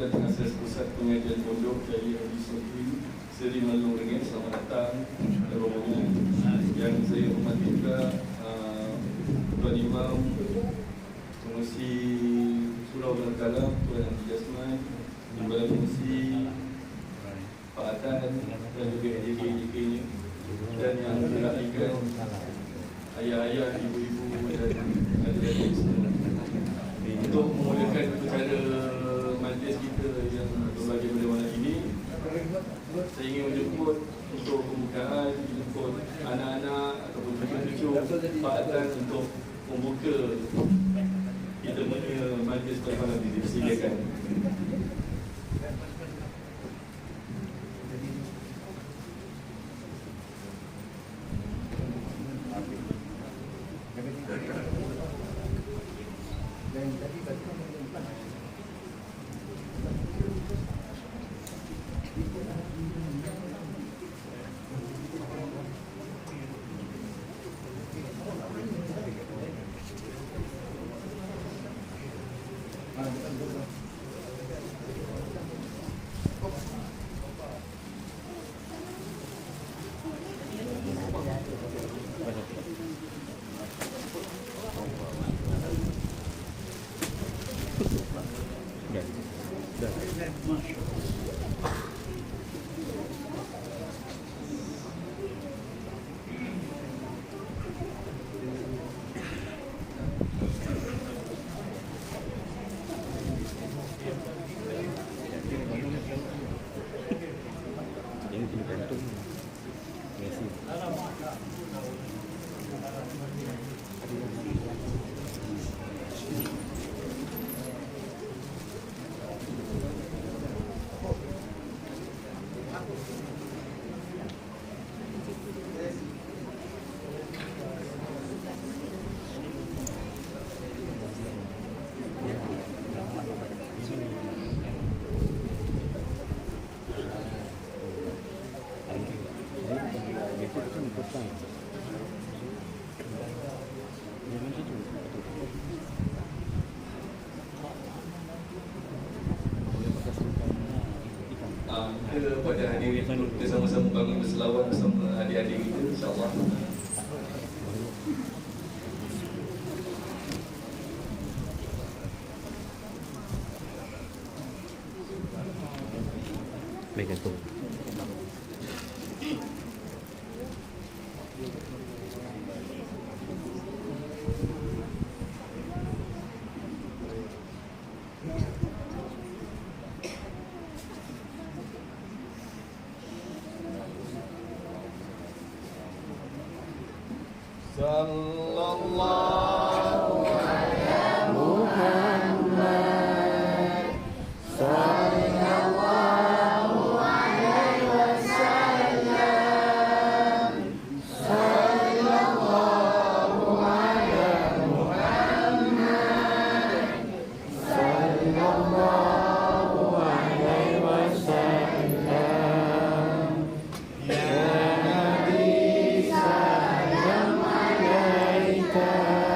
Ketua Asas Pusat Pengajian Pondok Jaya Hadis Sofri Seri Melong Rengit, selamat datang dan rombongan yang saya hormati juga Tuan Imam Pengurusi Surau dan Kalam, Tuan Haji Jasman, Timbalan Pengurusi Pak Atan dan juga AJK-AJK-nya, dan yang dilakukan ayah-ayah, ibu-ibu dan adik-adik semua. Untuk memulakan upacara majlis kita yang berbahagia pada malam ini, saya ingin menjemput untuk pembukaan, menjemput anak-anak ataupun cucu-cucu Pak Atan untuk membuka kita punya majlis pada malam ini. Silakan. Kepada hadirin, kita sama-sama bangun berselawat bersama adik-adik kita, insyaAllah. Baik, itu. Sallallahu ala Muhammad, sallallahu alaihi wasallam, sallallahu ala Muhammad, sallallahu alaihi wasallam. Ya Nabi, salam alaika.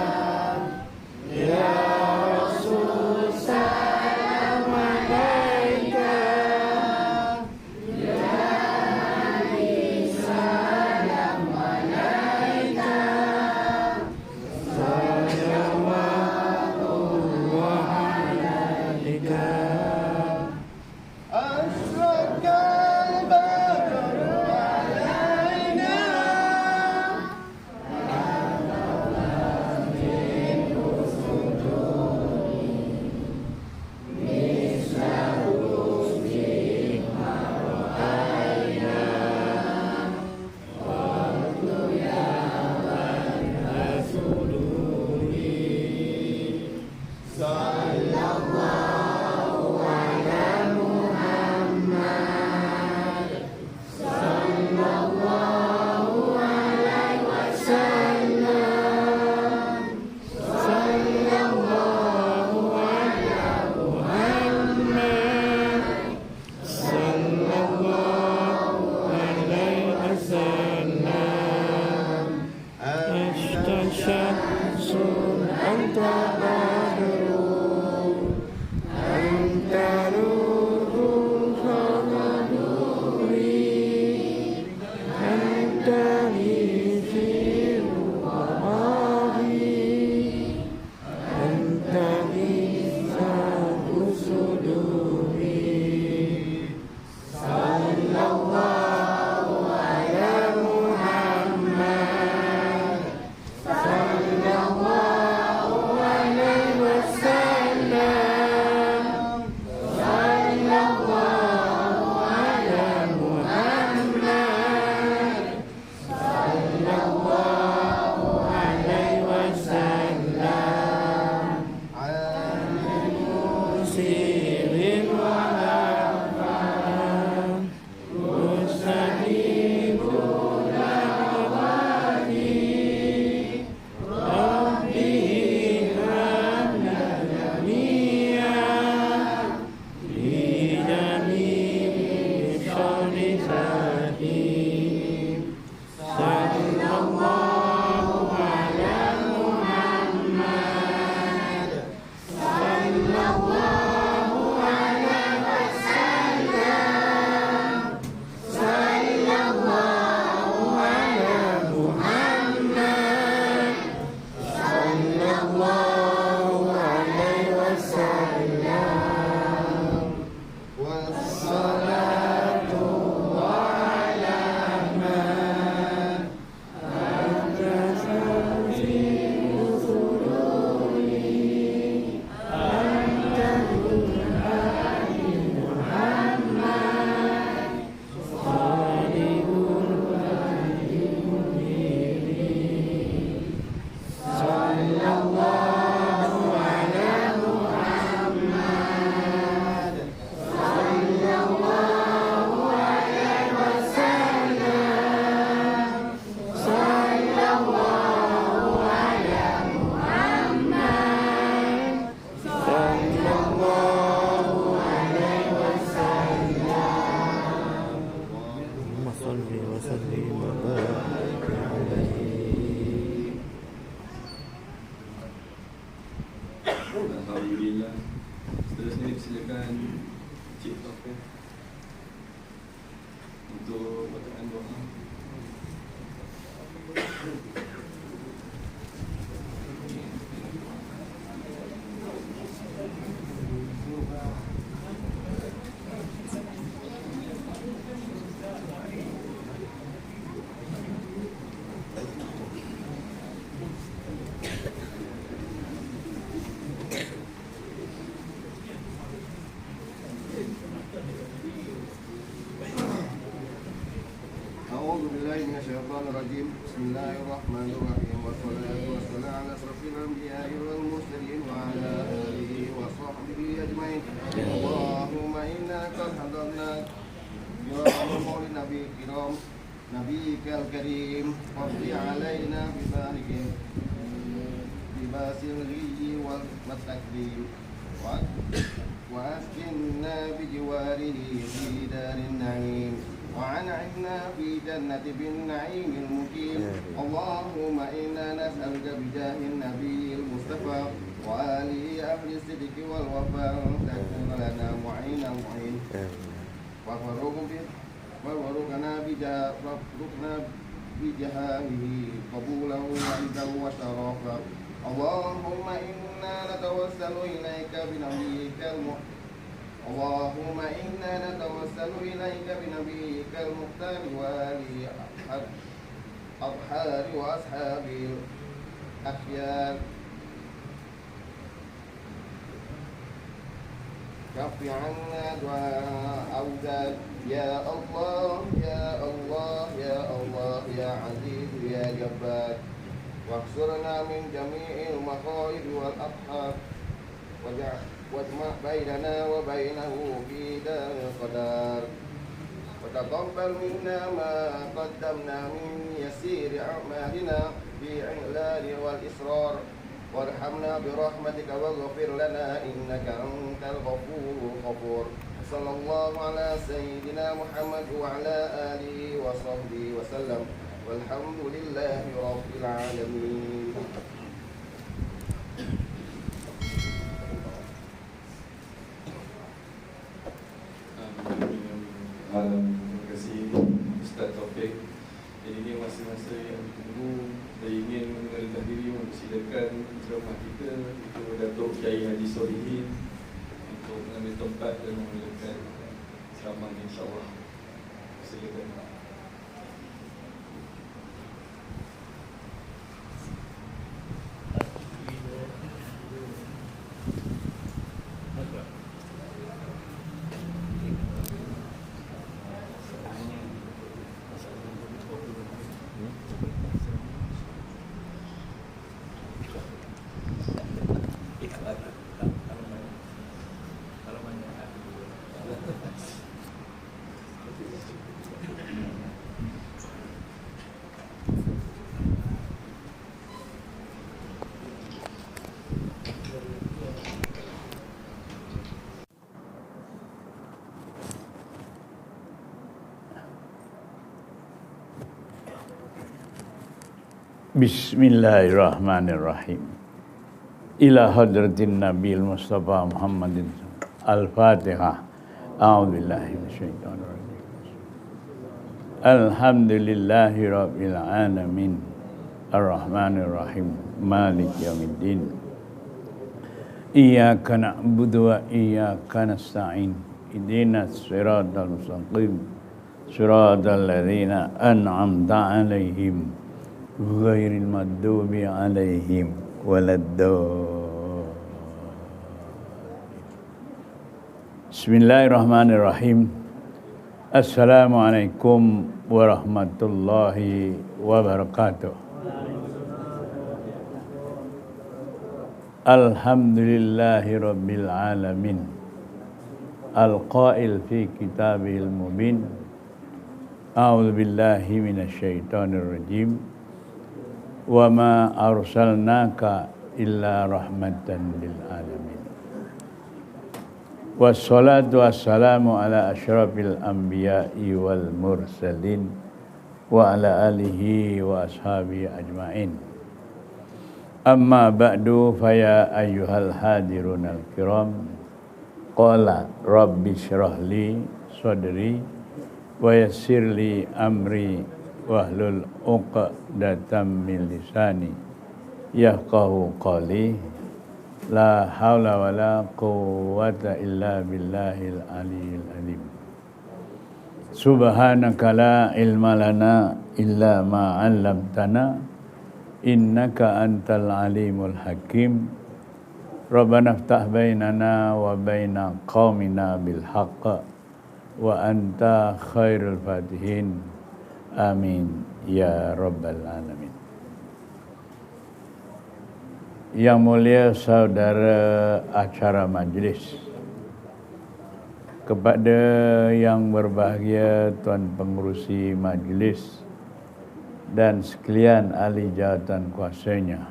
Cik Taufik untuk bacaan doa. أعوذ بالله من الشيطان الرجيم. بسم الله الرحمن الرحيم. والصلاة والسلام على أشرف الأنبياء والمرسلين وعلى آله وصحبه أجمعين. اللهم إنا قد حضرنا يوم مولد النبي الكرام نبيك الكريم واقضي علينا بباس الغي والتكريم وأسكننا بجواره في دار النعيم وأنعمنا في جنة بالنعيم المقيم. اللهم إنا نسألك بجاه النبي المصطفى وآله أهل الصدق والوفاء تكون لنا معينا معين وارزقنا بجهاله قبوله وعزه وشرفه. اللهم إنا نتوسل إليك بنبيك اللهم إنا نتوسل إليك بنبيك المختار وآله الأطهار وأصحابه الأخيار. كف عنا دعاء أوزاد يا الله يا الله يا الله يا عزيز يا جبار. واحشرنا من جميع المخايف والأطهار واجمع بيننا وبينه في دار القدر. وتقبل منا ما قدمنا من يسير أعمالنا في الإعلان والإصرار. وارحمنا برحمتك واغفر لنا إنك أنت الغفور الغفور. صلى الله على سيدنا محمد وعلى آله وصحبه وسلم والحمد لله رب العالمين. Terima kasih Ustaz Taufik. Jadi ini masa-masa yang ditunggu. Saya ingin mengenalkan diri mempersilakan ceramah kita itu Datuk Kiai Haji Solihin untuk mengambil tempat dan memulakan ceramah insya-Allah. Silakan. Bismillahirrahmanirrahim. Ila hadratin Nabil Mustafa Muhammadin. Al-Fatihah. A'udzubillahi minasyaitonir rajim. Alhamdulillahi rabbil alamin. Ar-Rahmanir Rahim. Malik yaumiddin. Iyyaka na'budu wa iyyaka nasta'in. Ihdinas siratal mustaqim. Siratal ladzina an'amta 'alaihim ghairil maghdubi 'alaihim waladdallin. Bismillahirrahmanirrahim. Assalamualaikum warahmatullahi wabarakatuh. Alhamdulillahi rabbil alamin. Al-qail fi kitabihil mubin. A'udzu billahi minasyaitonir rajim. Wa ma arsalnaka illa rahmatan lil alamin. Wassalatu wassalamu ala asyrafil anbiya'i wal mursalin wa ala alihi wa ashabihi ajma'in. Amma ba'du faya ayyuhal hadirunal kiram. qala rabbi shrah li sadri wa yassir li amri wahlul 'uqdatam min lisani yafqahu qawli. La haula wala quwwata illa billahil aliyyil azim. Subhanaka la ilma lana illa ma 'allamtana innaka antal alimul hakim. Rabbana iftah bainana wa baina qaumina bil haqq wa anta khairul fatihin. Amin ya rabbal alamin. Yang mulia saudara acara majlis, kepada yang berbahagia Tuan Pengerusi Majlis dan sekalian ahli jawatan kuasanya,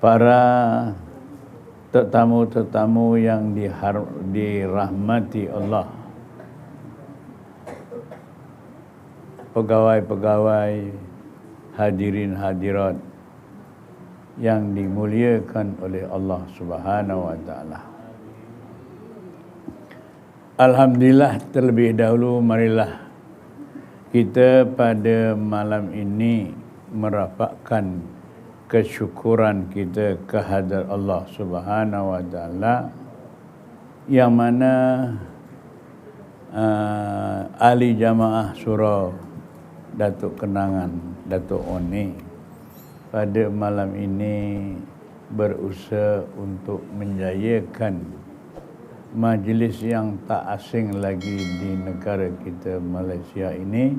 para tetamu-tetamu yang dirahmati Allah, pegawai-pegawai, hadirin hadirat yang dimuliakan oleh Allah Subhanahu wa taala. Alhamdulillah, terlebih dahulu marilah kita pada malam ini merapatkan kesyukuran kita kehadrat Allah Subhanahu wa taala, yang mana ahli jamaah surau Datuk Kenangan, Datuk Oni, pada malam ini berusaha untuk menjayakan majlis yang tak asing lagi di negara kita Malaysia ini,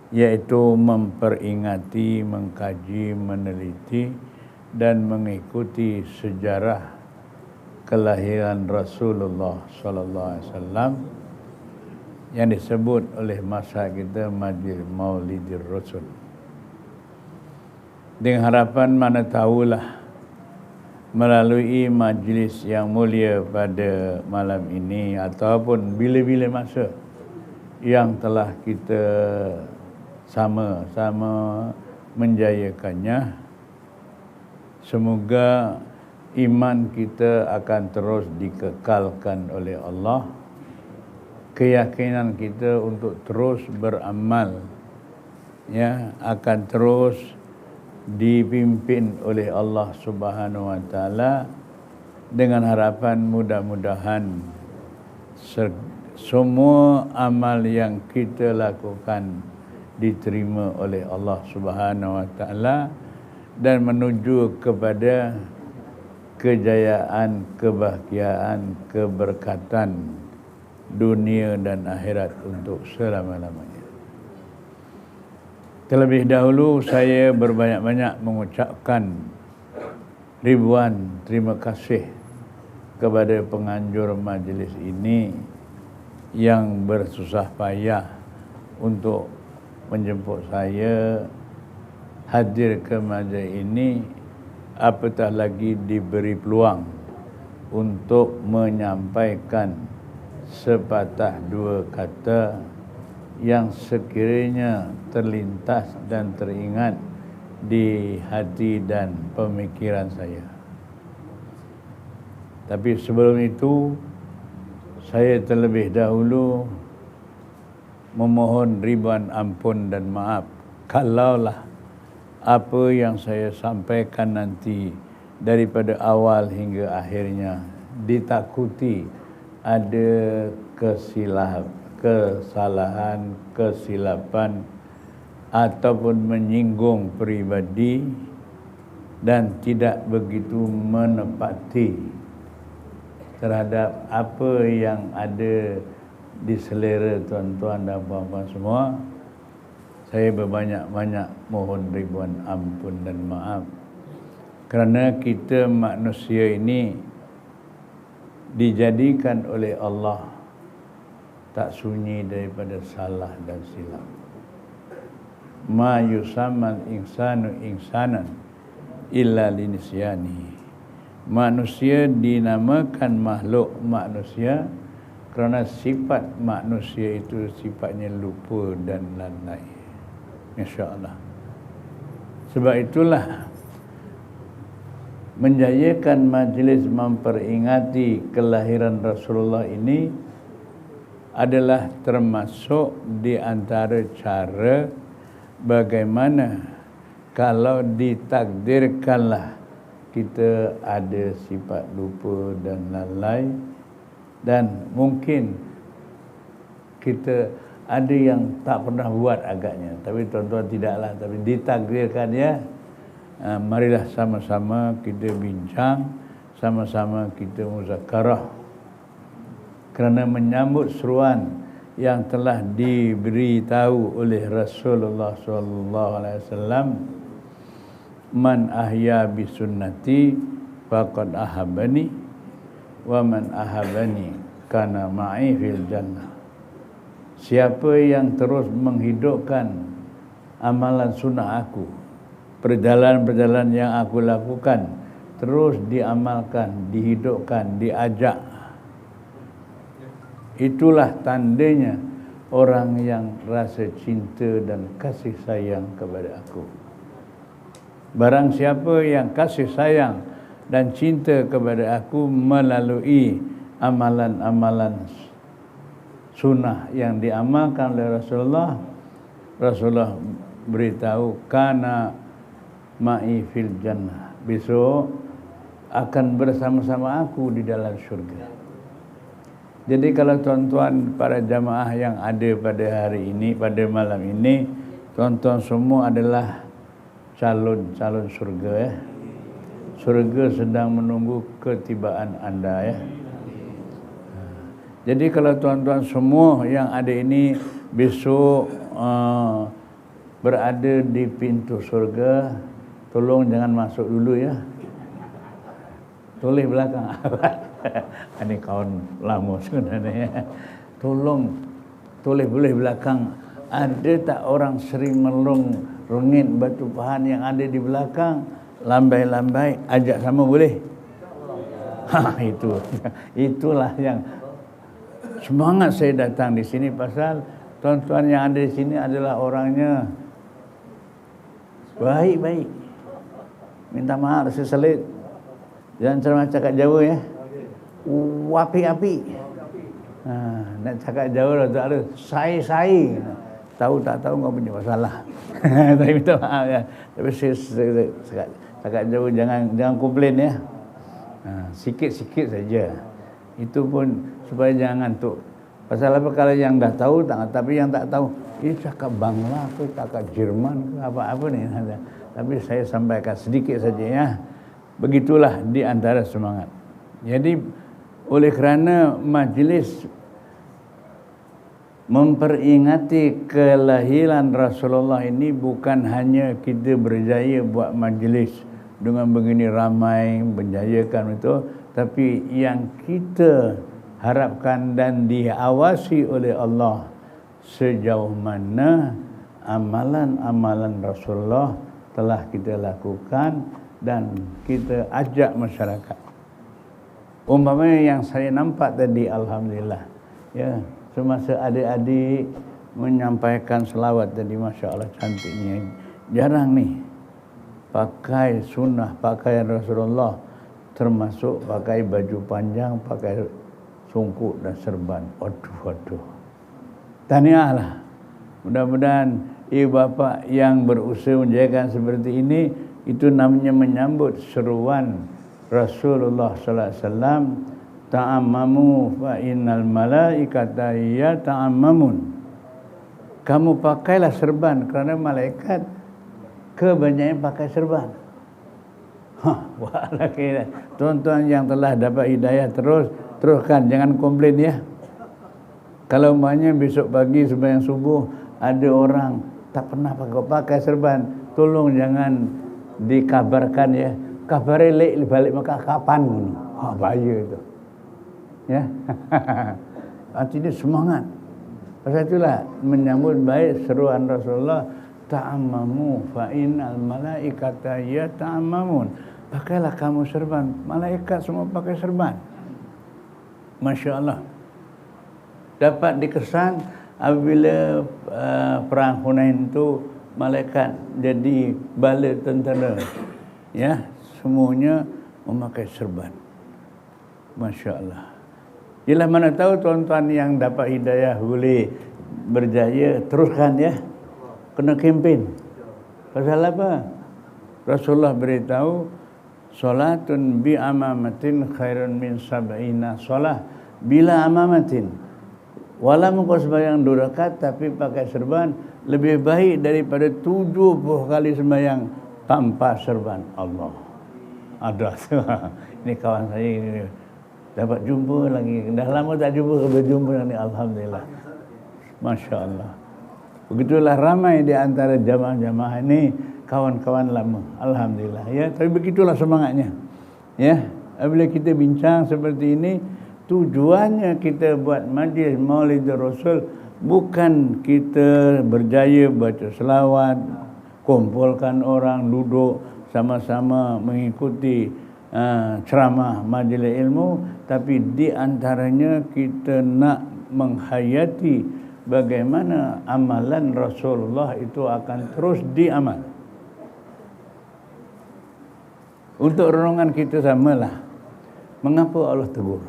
iaitu memperingati, mengkaji, meneliti dan mengikuti sejarah kelahiran Rasulullah sallallahu alaihi wasallam yang disebut oleh masa kita Majlis Maulidir Rasul. Dengan harapan mana tahulah melalui majlis yang mulia pada malam ini ataupun bila-bila masa yang telah kita sama-sama menjayakannya, semoga iman kita akan terus dikekalkan oleh Allah, keyakinan kita untuk terus beramal akan terus dipimpin oleh Allah Subhanahu wa taala, dengan harapan mudah-mudahan semua amal yang kita lakukan diterima oleh Allah Subhanahu wa taala dan menuju kepada kejayaan, kebahagiaan, keberkatan dunia dan akhirat untuk selama-lamanya. Terlebih dahulu saya berbanyak-banyak mengucapkan ribuan terima kasih kepada penganjur majlis ini yang bersusah payah untuk menjemput saya hadir ke majlis ini, apatah lagi diberi peluang untuk menyampaikan sepatah dua kata yang sekiranya terlintas dan teringat di hati dan pemikiran saya. Tapi sebelum itu, saya terlebih dahulu memohon ribuan ampun dan maaf kalaulah apa yang saya sampaikan nanti daripada awal hingga akhirnya ditakuti ada kesalahan, kesilapan ataupun menyinggung peribadi dan tidak begitu menepati terhadap apa yang ada di selera tuan-tuan dan puan-puan semua. Saya berbanyak-banyak mohon ribuan ampun dan maaf, kerana kita manusia ini dijadikan oleh Allah tak sunyi daripada salah dan silap. Ma yusammal insanu insanan illa linisyani. Manusia dinamakan makhluk manusia kerana sifat manusia itu sifatnya lupa dan lalai. InsyaAllah. Sebab itulah menjayakan majlis memperingati kelahiran Rasulullah ini adalah termasuk di antara cara bagaimana kalau ditakdirkanlah kita ada sifat lupa dan lalai, dan mungkin kita ada yang tak pernah buat agaknya, tapi tuan-tuan tidaklah, tapi ditakdirkan ya. Marilah sama-sama kita bincang, sama-sama kita muzakarah, kerana menyambut seruan yang telah diberitahu oleh Rasulullah SAW, man ahya bi sunnati faqad ahabani wa man ahabani kana ma'i fil jannah. Siapa yang terus menghidupkan amalan sunnah aku, perjalanan-perjalanan yang aku lakukan, terus diamalkan, dihidupkan, diajak, itulah tandanya orang yang rasa cinta dan kasih sayang kepada aku. Barang siapa yang kasih sayang dan cinta kepada aku melalui amalan-amalan sunnah yang diamalkan oleh Rasulullah beritahu kana ma'i fil jannah, besok akan bersama-sama aku di dalam syurga. Jadi kalau tuan-tuan para jamaah yang ada pada hari ini, pada malam ini, tuan-tuan semua adalah calon syurga ya. Syurga sedang menunggu ketibaan anda ya. Jadi kalau tuan-tuan semua yang ada ini besok berada di pintu syurga, tolong jangan masuk dulu ya. Tulis belakang. Ini kawan lama sebenarnya. Tolong tulis boleh belakang. Ada tak orang sering melong rengit batu pahan yang ada di belakang, lambai-lambai, ajak sama boleh? Itulah yang semangat saya datang di sini, pasal tuan-tuan yang ada di sini adalah orangnya baik-baik. Minta maaf seselit. Jangan ceramah cakap Jawa ya. Api-api. Nak cakap Jawa dah tak ada. Sai-sai. Tahu tak tahu kau punya masalah. Tapi minta maaf ya. Tapi saya cakap Jawa jangan komplain ya. Sikit-sikit saja. Itu pun supaya jangan ngantuk. Pasal apa, kalau yang dah tahu tak, tapi yang tak tahu, ini cakap Bangla ke, cakap Jerman ke, apa-apa ni. Tapi saya sampaikan sedikit saja ya. Begitulah di antara semangat. Jadi oleh kerana majlis memperingati kelahiran Rasulullah ini bukan hanya kita berjaya buat majlis dengan begini ramai menjayakan itu, tapi yang kita harapkan dan diawasi oleh Allah sejauh mana amalan-amalan Rasulullah telah kita lakukan dan kita ajak masyarakat. Umpamanya yang saya nampak tadi, alhamdulillah ya, semasa adik-adik menyampaikan selawat tadi, masya Allah cantiknya. Jarang nih pakai sunnah, pakaian Rasulullah, termasuk pakai baju panjang, pakai sungkuk dan serban. Waduh. Tahniahlah. Mudah-mudahan ibu bapa yang berusaha menjayakan seperti ini, itu namanya menyambut seruan Rasulullah sallallahu alaihi wasallam, ta'ammamu fa innal malaikata yata'ammamun. Kamu pakailah serban kerana malaikat kebanyakan pakai serban. Wah, tuan-tuan yang telah dapat hidayah teruskan, jangan komplain ya. Kalau umpamanya besok pagi sembahyang subuh ada orang tak pernah pakai serban, tolong jangan dikabarkan ya. Kabarnya lek balik Mekah kapan pun. Bahaya itu. Ya. Artinya semangat. Pasal itulah menyambut baik seruan Rasulullah, ta'ammamu fa innal malaikata yata'ammamun. Pakailah kamu serban, malaikat semua pakai serban. Masya Allah. Dapat dikesan apabila perang Hunain itu malaikat jadi bala tentera. Ya, semuanya memakai serban. Masya Allah. Yelah, mana tahu tuan-tuan yang dapat hidayah boleh berjaya, teruskan ya. Kena kempen. Pasal apa? Rasulullah beritahu, solatun bi amamatin khairun min sab'ina solah bila amamatin. Walau kau sembahyang 2 rakaat tapi pakai serban lebih baik daripada 70 kali sembahyang tanpa serban. Allah. Ada. Ini kawan saya ini dapat jumpa lagi. Dah lama tak jumpa, berjumpa ni, alhamdulillah. Masya Allah. Begitulah ramai di antara jamaah-jamaah ini kawan-kawan lama. Alhamdulillah ya. Tapi begitulah semangatnya. Ya. Bila kita bincang seperti ini, tujuannya kita buat majlis Maulid Rasul bukan kita berjaya baca selawat, kumpulkan orang duduk sama-sama mengikuti ceramah majlis ilmu, tapi di antaranya kita nak menghayati bagaimana amalan Rasulullah itu akan terus diamal. Untuk renungan kita samalah, mengapa Allah tegur?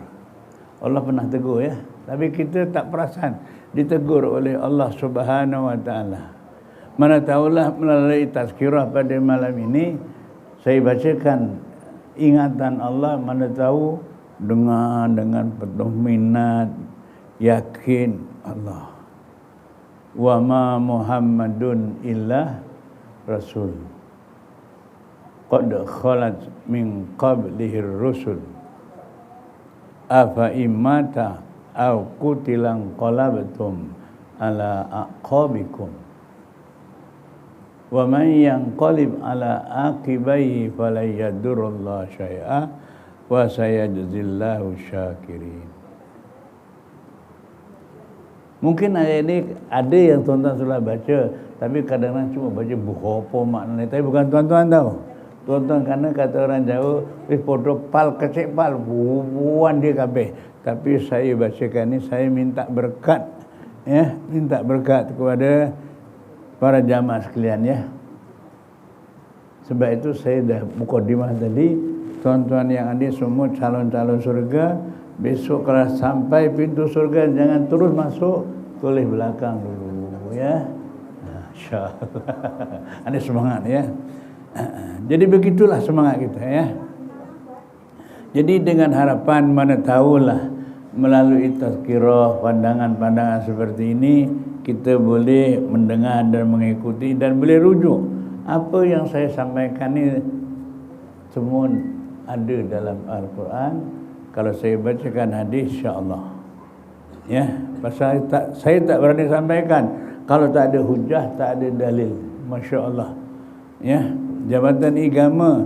Allah pernah tegur ya, tapi kita tak perasan ditegur oleh Allah Subhanahu wa taala. Mana tahulah melalui tazkirah pada malam ini saya bacakan ingatan Allah, mana tahu dengar dengan penuh minat, yakin Allah. Wa ma Muhammadun illa rasul qad khalat min qablihi rusul afa imata au qutilan qalabtum ala aqabikum wa man yanqalib ala aqibaihi falan yadurullah syai'a wa sayajzillahu syakirin. Mungkin ayat ini ada yang tuan-tuan sudah baca, tapi kadang-kadang cuma baca berapa maknanya, tapi bukan tuan-tuan tahu. Tuan-tuan kerana kata orang Jawa, podo pal kecik pal, buan dia kabeh. Tapi saya bacakan ni, saya minta berkat, ya, minta berkat kepada para jamaah sekalian ya. Sebab itu saya dah mukadimah tadi, tuan-tuan yang ada semua calon-calon surga, besok kalau sampai pintu surga jangan terus masuk, toleh belakang dulu ya. Insya-Allah. Ada semangat ya. Jadi begitulah semangat kita ya. Jadi dengan harapan mana tahulah melalui tazkirah, pandangan-pandangan seperti ini kita boleh mendengar dan mengikuti dan boleh rujuk. Apa yang saya sampaikan ni semua ada dalam Al-Quran. Kalau saya bacakan hadis, insya-Allah. Ya, pasal saya tak berani sampaikan kalau tak ada hujah, tak ada dalil. Masya-Allah. Ya, Jabatan Agama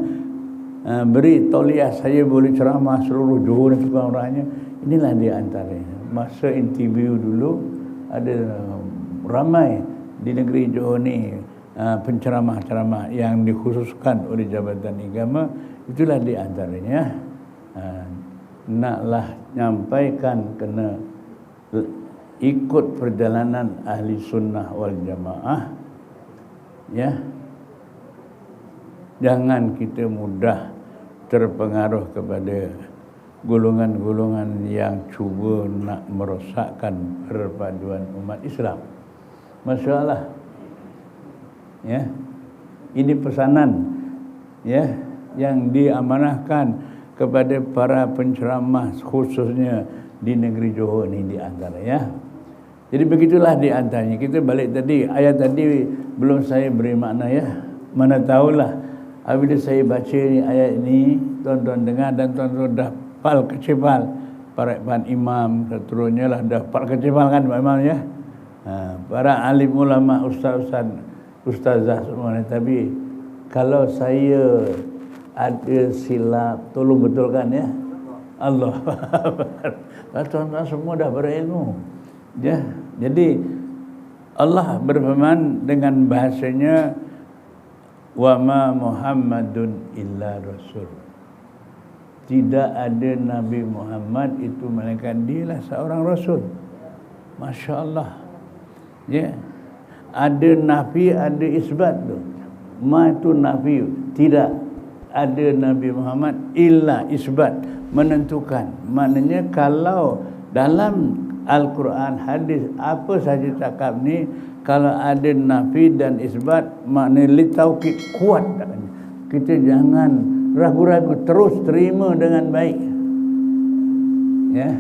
beri tauliah saya boleh ceramah seluruh Johor dan sekurang-kurangnya. Inilah di antaranya. Masa interview dulu ada ramai di negeri Johor ni penceramah-ceramah yang dikhususkan oleh Jabatan Agama. Itulah di antaranya. Naklah nyampaikan kena ikut perjalanan ahli sunnah wal jamaah ya. Jangan kita mudah terpengaruh kepada golongan-golongan yang cuba nak merosakkan perpaduan umat Islam. Masalah ya. Ini pesanan ya yang diamanahkan kepada para penceramah khususnya di negeri Johor ni di antara ya. Jadi begitulah di antaranya. Kita balik tadi, ayat tadi belum saya beri makna ya. Mana tahulah apabila saya baca ni ayat ini, tuan-tuan dengar dan tuan-tuan dah pal kecebal para imam, seterusnya lah dah pal kecebal kan Pak Imam ya. Para alim ulama, ustazah semua ni. Tapi kalau saya ada silap, tolong betulkan ya. Allah. Tuan-tuan semua dah berilmu. Ya. Jadi Allah berfirman dengan bahasanya, wa ma Muhammadun illa rasul. Tidak ada Nabi Muhammad itu melainkan dialah seorang rasul. Masya Allah. Ya. Ada nafi, ada isbat tu. Ma itu nafi. Tidak ada Nabi Muhammad illa isbat, menentukan. Maknanya kalau dalam Al-Quran, hadis, apa saja cakap ni, kalau ada nafi dan isbat, maknanya litaukid, kuat. Kita jangan ragu-ragu, terus terima dengan baik. Ya.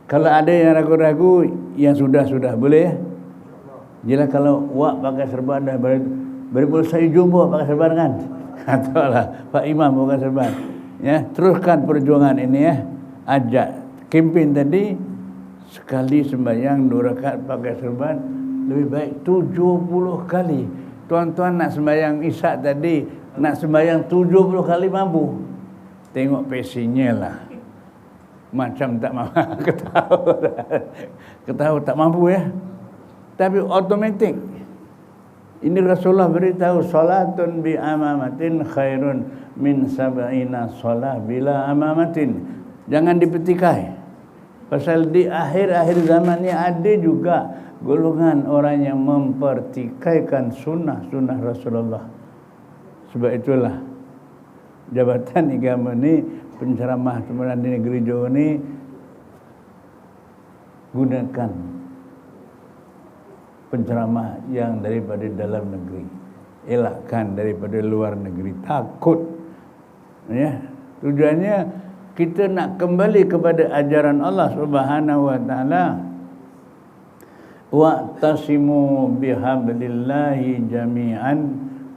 Kalau ada yang ragu-ragu, yang sudah-sudah boleh ya. Jelah kalau wak pakai serban dah berpuluh saya jumpa pakai serban kan. Ataulah Pak Imam pakai serban. Ya, teruskan perjuangan ini ya. Ajak kempen tadi sekali sembahyang 2 rakaat pakai serban lebih baik 70 kali. Tuan-tuan nak sembahyang Isyak tadi, nak sembahyang 70 kali mampu. Tengok pasiennya lah. Macam tak mampu. Ketahu tak mampu ya. Tapi automatik. Ini Rasulullah beritahu, salatun bi amamatin khairun min sab'ina salah bila amamatin. Jangan dipetikai. Pasal di akhir-akhir zaman ni ada juga golongan orang yang mempertikaikan sunnah Rasulullah. Sebab itulah Jabatan Agama ni, penceramah kemudian di negeri Johor ni, gunakan penceramah yang daripada dalam negeri, elakkan daripada luar negeri. Takut ya. Tujuannya kita nak kembali kepada ajaran Allah Subhanahu wa taala. Wa'tasimu bihablillahi jami'an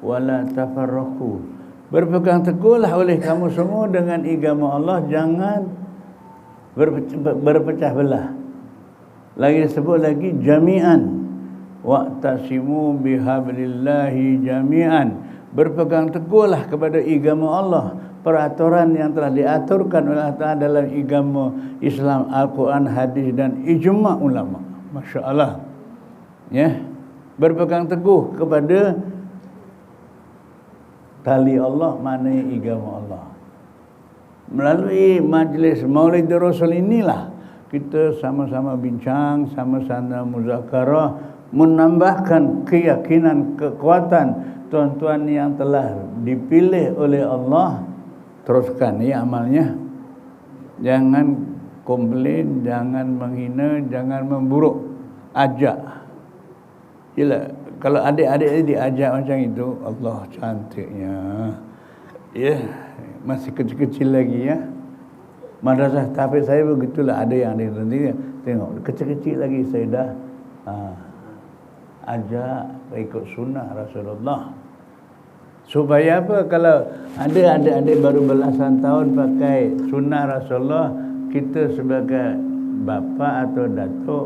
wa la tafarraqu. Berpegang teguhlah oleh kamu semua dengan agama Allah, jangan berpecah belah. Lagi sebut lagi jami'an. Wa'tasimu bihablillahi jami'an. Berpegang teguhlah kepada agama Allah, peraturan yang telah diaturkan oleh Allah Ta'ala dalam agama Islam, Al-Quran, hadis dan ijma' ulama. Masya Allah. Ya, berpegang teguh kepada tali Allah, maknanya agama Allah. Melalui majlis Maulid Rasul inilah kita sama-sama bincang, sama-sama muzakarah, menambahkan keyakinan, kekuatan tuan-tuan yang telah dipilih oleh Allah. Teruskan ya amalnya. Jangan komplain, jangan menghina, jangan memburuk. Ajak. Yelah, kalau adik-adik ni diajak macam itu, Allah cantiknya. Ya, masih kecil-kecil lagi ya. Madrasah tahfiz saya begitulah, ada yang nanti tengok kecil-kecil lagi saya dah ajak ikut sunnah Rasulullah. Supaya apa? Kalau ada adik-adik baru belasan tahun pakai sunnah Rasulullah, kita sebagai bapa atau datuk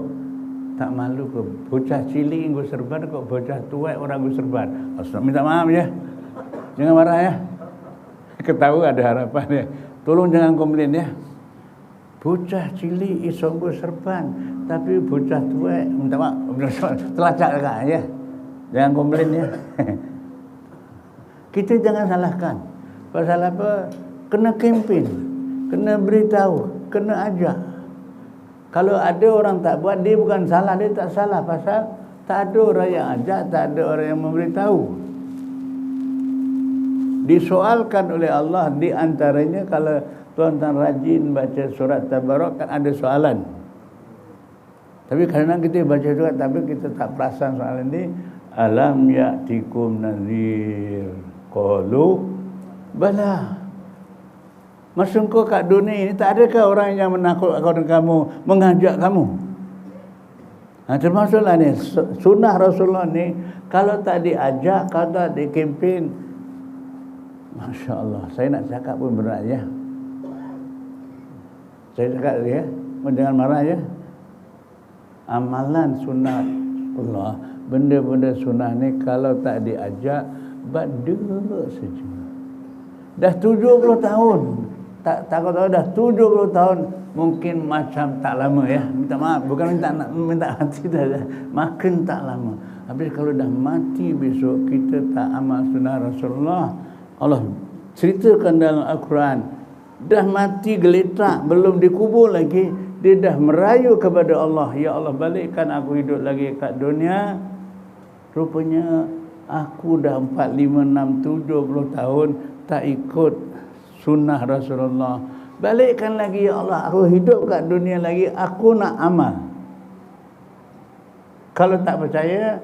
tak malu ke? Bocah cilik nggo serban kok bocah tuai orang nggo serban. Minta maaf ya. Jangan marah ya. Ketahu ada harapan ya. Tolong jangan komplain ya. Bocah cilik iso nggo serban, tapi bocah tuai minta maaf, telacak kakak ya. Jangan komplain ya. Kita jangan salahkan. Pasal apa? Kena kempen, kena beritahu, kena ajak. Kalau ada orang tak buat, dia bukan salah, dia tak salah. Pasal tak ada orang yang ajak, tak ada orang yang memberitahu. Disoalkan oleh Allah, di antaranya kalau tuan-tuan rajin baca surat Tabarak kan ada soalan. Tapi kadang kita baca surat tapi kita tak perasan soalan ini. Alam ya'tikum nadhir. Qalu bala. Masa kau kat dunia ini tak adakah orang yang menakutkan kamu, mengajak kamu? Termasuklah ni sunnah Rasulullah ni, kalau tak diajak, kalau tak dikempen, Masya Allah, saya nak cakap pun berat ya. Saya cakap ya, jangan marah ya. Amalan sunnah Allah, benda-benda sunnah ni kalau tak diajak, badut saja. Dah 70 tahun. Tak takut tahu dah 70 tahun, mungkin macam tak lama ya. Minta maaf, bukan minta mati dah. Makin tak lama. Habis kalau dah mati besok kita tak amal sunnah Rasulullah. Allah ceritakan dalam Al-Quran, dah mati geletak, belum dikubur lagi, dia dah merayu kepada Allah, ya Allah balikkan aku hidup lagi kat dunia. Rupanya aku dah 4, 5, 6, 70 tahun tak ikut sunnah Rasulullah. Balikkan lagi, ya Allah, aku hidup kat dunia lagi, aku nak amal. Kalau tak percaya,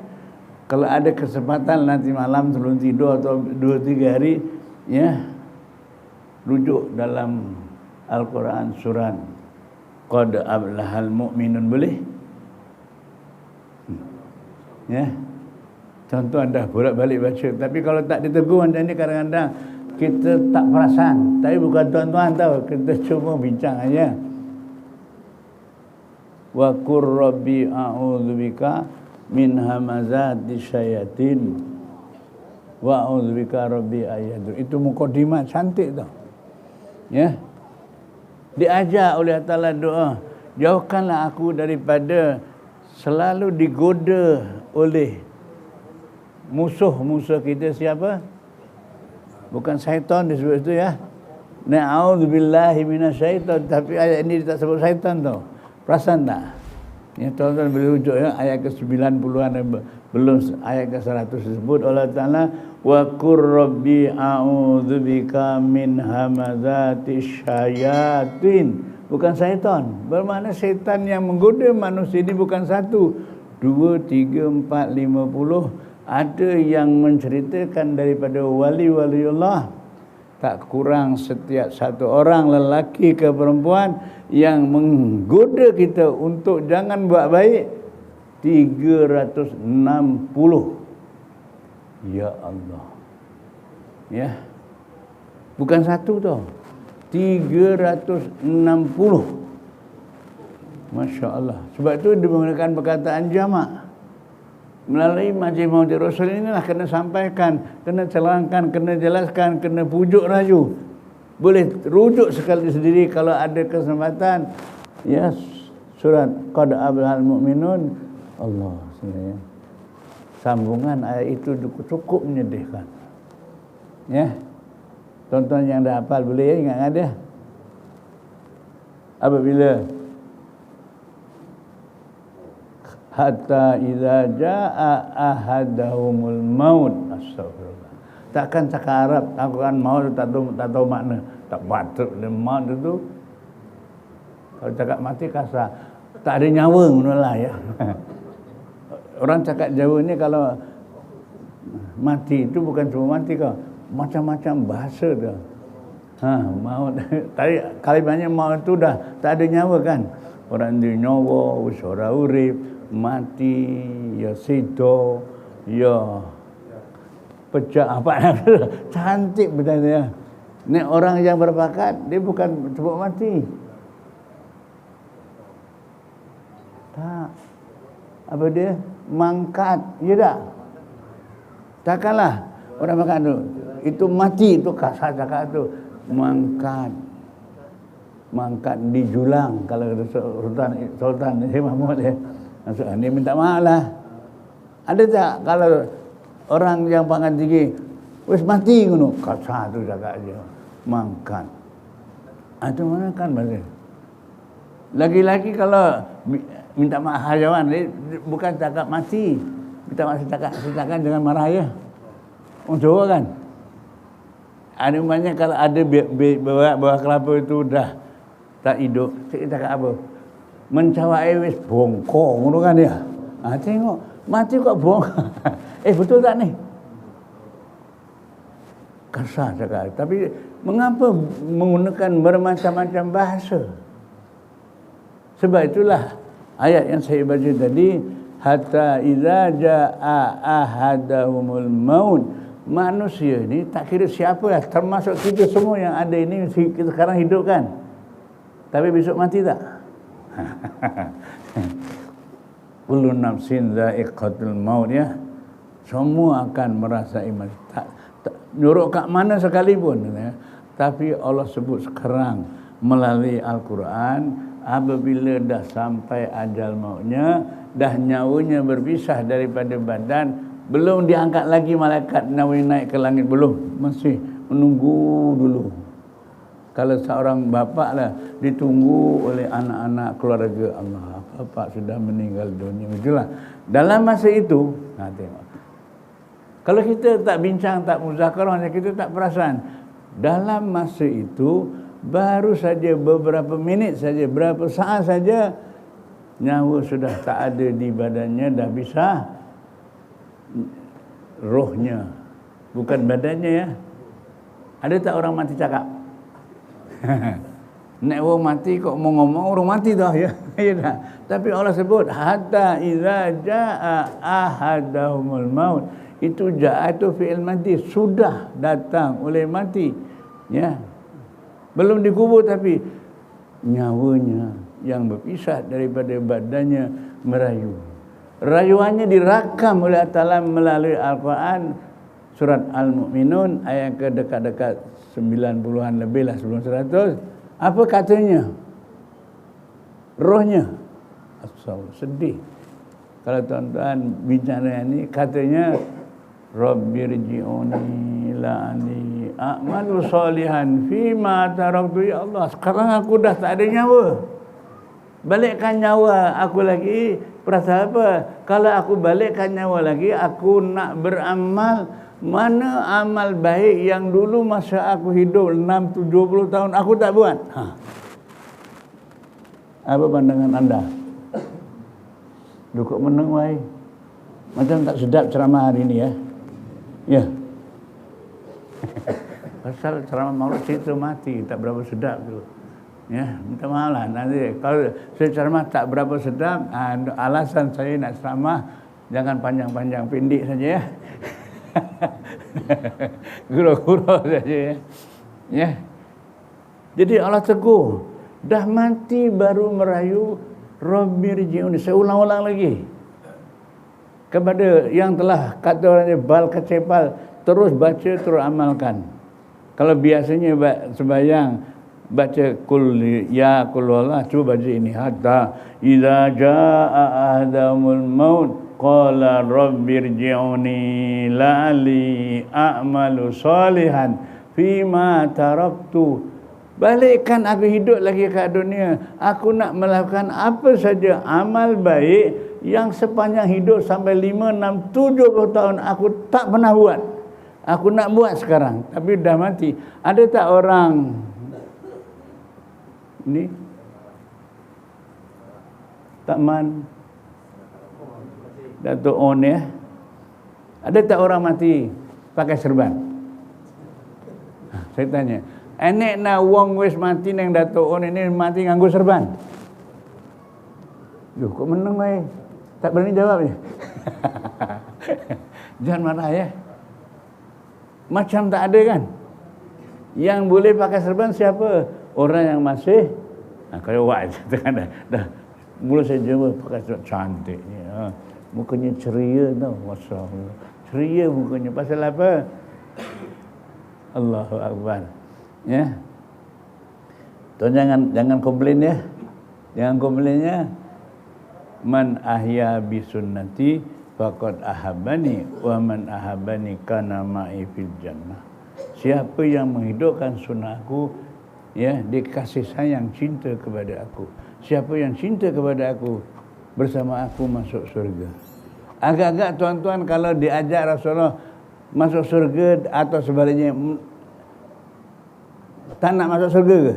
kalau ada kesempatan nanti malam sebelum tidur atau 2-3 hari, ya, rujuk dalam Al-Quran surat Qad Aflahal Mu'minun, boleh? Ya. Contoh anda bolak-balik baca. Tapi kalau tak ditegur macam ni, kadang-kadang kita tak perasan. Tapi bukan tuan-tuan tahu, kita cuma bincang aja. Wa qur rabbi a'udzubika min hamazati syayatin wa a'udzubika rabbi ayyadur. Itu mukadimah cantik tau. Ya. Diajar oleh Allah Ta'ala doa, jauhkanlah aku daripada selalu digoda oleh musuh-musuh kita. Siapa? Bukan syaitan disebut itu, ya. Na'udzubillahi minasyaitan. Tapi ayat ini tak sebut syaitan tau. Perasan tak? Ya, tuan-tuan boleh rujuk, ya, ayat ke-90-an, belum ayat ke-100 disebut Allah Ta'ala, wa qur rabbi a'udzubika min hamazati syayatin. Bukan syaitan. Bermakna syaitan yang menggoda manusia ini bukan 1, 2, 3, 4, 50. Ada yang menceritakan daripada wali-waliullah, tak kurang setiap satu orang lelaki ke perempuan yang menggoda kita untuk jangan buat baik 360. Ya Allah. Ya. Bukan 1 tau. 360. Masya Allah. Sebab tu dia menggunakan perkataan jamak. Melalui majlis Maulid Rasul inilah kena sampaikan, kena celangkan, kena jelaskan, kena pujuk rayu. Boleh rujuk sekali sendiri kalau ada kesempatan. Ya, surat Qad Aflahal Mu'minun. Allah, sebenarnya sambungan ayat itu cukup menyedihkan. Ya. Tonton yang dah hafal boleh, ya, ingat ada. Apabila hatta idza jaa ahadahumul maut, astagfirullah. Takkan cakap Arab, aku kan maut tak tahu makna. Tak patut dia maut itu. Kalau cakap mati kasar, tak ada nyawa lah, ya. Orang cakap Jawa ni kalau mati itu bukan cuma mati kau, macam-macam bahasa dia. Maut. Tadi kalimatnya maut itu dah tak ada nyawa kan. Orang dia nyawa, ora urip, mati, ya sido, ya pecah apa. Cantik betul ya. Ni orang yang berbakat, dia bukan sebut mati. Tak. Apa dia? Mangkat, ya tak? Takkanlah orang makan tu. Itu mati, itu kasar cakap tu. Mangkat. Mangkat di julang. Kalau Sultan Mahmud dia. Dia minta maaf lah. Ada tak kalau orang yang pangkat tinggi, wis mati ngono, kasar tu cakap aja. Mangkat. Itu mana kan bahasa. Lagi-lagi kalau minta maaf hajawan, bukan cakap mati. Minta maaf cakap jangan marah ya. Orang Jawa kan. Ada banyak kalau ada bawah kelapa itu dah tak hidup, saya cakap apa? Mencawai wis bongkok ngono kan dia. Tengok, mati kok bongkok. Betul tak ni? Kasar cakap. Tapi mengapa menggunakan bermacam-macam bahasa? Sebab itulah ayat yang saya baca tadi, hatta idza jaa ahadahumul maut. Manusia ni tak kira siapa lah, termasuk kita semua yang ada ini, kita sekarang hidup kan. Tapi besok mati tak? Kullu nafsin dha'iqatul maut, ya. Semua akan merasai mati. Tak nyuruh kat mana sekalipun, ya. Tapi Allah sebut sekarang melalui Al-Quran, apabila dah sampai ajal mautnya, dah nyawanya berpisah daripada badan, belum diangkat lagi malaikat nawi naik ke langit, belum, masih menunggu dulu. Kalau seorang bapa lah ditunggu oleh anak-anak keluarga Allah, bapa sudah meninggal dunia, itulah. Dalam masa itu, tengok. Kalau kita tak bincang, tak muzakarah, kita tak perasan. Dalam masa itu baru saja beberapa minit saja, berapa saat saja nyawa sudah tak ada di badannya, dah bisa rohnya, bukan badannya ya. Ada tak orang mati cakap? Nek orang mati kok mau ngomong orang mati dah ya. Ya tak? Tapi Allah sebut hatta iza jaa ahadahumul maut. Itu jaa itu fi'il mati, sudah datang oleh mati. Ya. Belum dikubur tapi nyawanya yang berpisah daripada badannya merayu. Rayuannya dirakam oleh Allah Ta'ala melalui Al-Quran surat Al-Mu'minun ayat ke dekat-dekat 90-an lebih lah sebelum 100. Apa katanya? Rohnya sedih. Kalau tuan-tuan bicara ini katanya Rabbirji'uni la'ani a'malu salihan fima taraktu. Ya Allah, sekarang aku dah tak ada nyawa. Balikkan nyawa aku lagi. Perasaan apa? Kalau aku balikkan nyawa lagi, aku nak beramal. Mana amal baik yang dulu masa aku hidup 6-70 tahun aku tak buat? Apa pandangan anda? Dukuk meneng wai. Macam tak sedap ceramah hari ini ya. Ya. Pasal ceramah maulid cerita mati, tak berapa sedap tu. Ya, minta maaf lah nanti. Kalau saya ceramah tak berapa sedap, alasan saya nak ceramah jangan panjang-panjang, pendek saja ya. Gurau-gurau saja ya. Ya. Jadi Allah tegur, dah mati baru merayu Rabbirji'uni. Saya ulang-ulang lagi. Kepada yang telah kata orangnya bal kecepal, terus baca, terus amalkan. Kalau biasanya sembahyang baca kul ya kul wallah, cuba baca ini hatta idza jaa ahadamul maut qala rabbirji'uni la'ali a'malu salihan fima taraktu. Balikkan aku hidup lagi ke dunia. Aku nak melakukan apa saja amal baik yang sepanjang hidup sampai 5, 6, 70 tahun aku tak pernah buat. Aku nak buat sekarang tapi dah mati. Ada tak orang ini Takman Datuk On ya? Ada tak orang mati pakai serban? Saya tanya, enek na wong wis mati nang Datuk On ini mati nganggo serban? Loh, kok meneng wae? Tak berani jawab ya? Jangan marah ya. Macam tak ada kan? Yang boleh pakai serban siapa? Orang yang masih kalau wak dah mula saya jumpa pakai serban cantiknya. Mukanya ceria tau, masyaallah. Ceria mukanya pasal apa? Allahu Akbar. Ya. Tuan jangan komplain ya. Jangan komplainnya. Man ahya bi sunnati faqad ahabbani wa man ahabbani kana ma'i fil jannah. Siapa yang menghidupkan sunnahku, ya, dia kasih sayang, cinta kepada aku. Siapa yang cinta kepada aku, bersama aku masuk surga. Agak-agak tuan-tuan kalau diajak Rasulullah masuk surga atau sebaliknya tak nak masuk surga ke?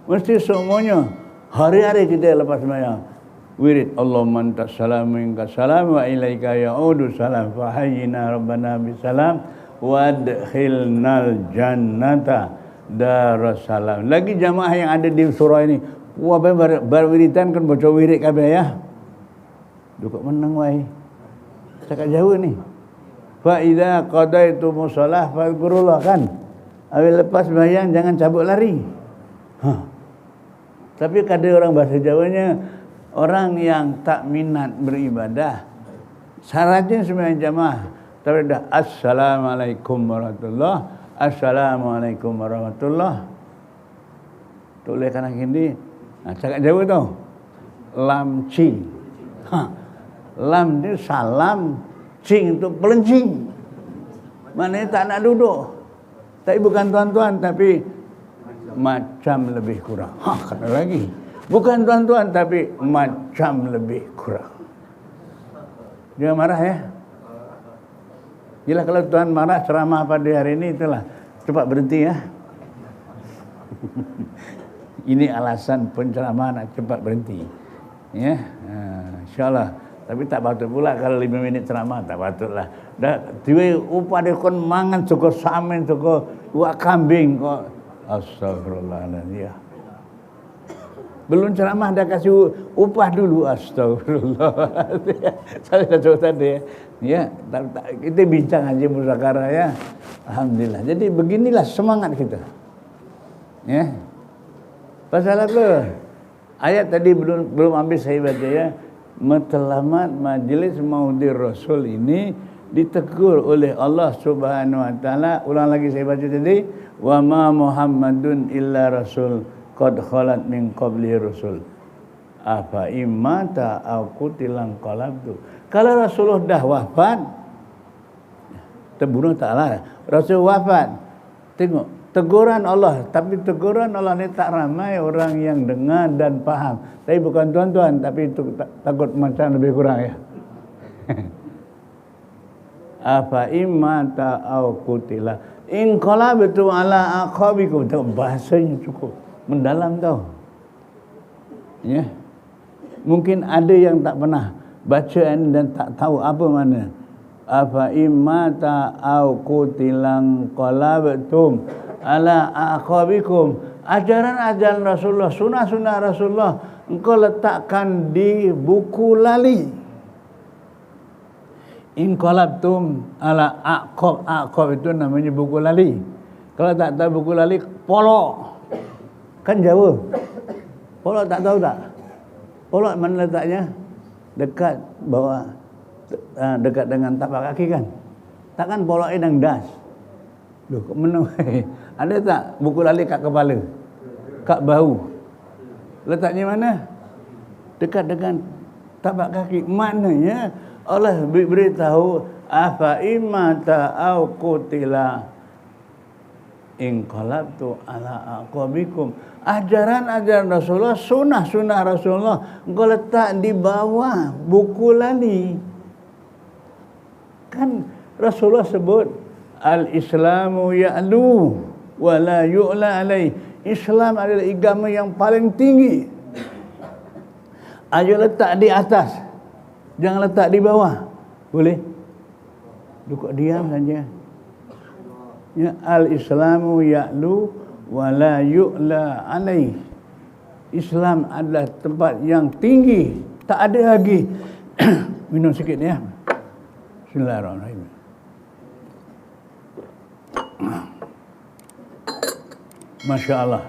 Mesti semuanya hari-hari kita lepas sembahyang wirid Allahumma antas salam minka salam wa ilaika ya'udu salam fa hayyina rabbana bisalam wadkhilnal jannata darussalam. Lagi jamaah yang ada di surau ini, wah berwiridan kan baca wirid kabeh ya. Dukuk menang wae. Cakap jauh ni. Fa idza qadaitum shalah fadhkurullah kan. Awal lepas sembahyang jangan cabut lari. Tapi kadang orang bahasa Jawanya, orang yang tak minat beribadah, syaratnya sembahyang jamaah, tapi dah assalamualaikum warahmatullah, assalamualaikum warahmatullah. Tulis kanan kiri. Cakap jauh tu. Lam cing. Lam ni salam, cing tu pelencing. Maknanya tak nak duduk. Tapi bukan tuan-tuan, tapi macam lebih kurang. Kata lagi. Bukan tuan-tuan, tapi macam lebih kurang. Jangan marah ya. Yelah kalau tuan marah ceramah pada hari ini itulah. cepat berhenti ya. Ini alasan penceramah nak cepat berhenti. Ya, insyaAllah. Tapi tak patut pula kalau 5 minit ceramah, tak patutlah. Dah tiwe upah dia kon mangan cukup samen cukup uak kambing kok. Astagfirullahaladzim. Belum ceramah dah kasih upah dulu. Astagfirullah. Saya dah coba tadi ya. Kita bincang aja musyawarah ya. Alhamdulillah. Jadi beginilah semangat kita. Ya. Pasal apa? Ayat tadi belum habis saya baca ya. Matlamat majlis maudir Rasul ini ditegur oleh Allah Subhanahu wa taala. Ulang lagi saya baca tadi, wa ma Muhammadun illa rasul qad khalat min qabli rasul. Afa imata au qutilan qalabtu. Kalau Rasulullah dah wafat, terbunuh taklah. Rasul wafat. Tengok teguran Allah, tapi teguran Allah ni tak ramai orang yang dengar dan faham. Tapi bukan tuan-tuan, tapi itu takut macam lebih kurang ya. Apa imata au qutila in qalabtu ala aqabikum. Bahasanya cukup mendalam tau. Ya. Mungkin ada yang tak pernah baca dan tak tahu apa mana. Apa imata au qutilan qalabtum ala aqabikum. Ajaran-ajaran Rasulullah, sunah-sunah Rasulullah engkau letakkan di buku lali. In qalabtum ala aqab itu namanya buku lali. Kalau tak tahu buku lali, polok. Kan Jawa. Polok tak tahu tak? Polok mana letaknya? Dekat bawah, dekat dengan tapak kaki kan? Takkan polok yang das. Loh, kok mana? Ada tak buku lali kat kepala? Kat bahu? Letaknya mana? Dekat dengan tapak kaki. Maknanya Allah beritahu afa imata au qutila in qalabtu ala aqabikum. Ajaran-ajaran Rasulullah, sunah-sunah Rasulullah engkau letak di bawah buku lali. Kan Rasulullah sebut al-Islamu ya'lu wa la yu'la alaih. Islam adalah agama yang paling tinggi. Ayo letak di atas, jangan letak di bawah. Boleh? Duduk diam saja. Ya, al-Islamu ya'lu wa la yu'la alaih. Islam adalah tempat yang tinggi, tak ada lagi. Minum sikit ya. Bismillahirrahmanirrahim. Masya Allah.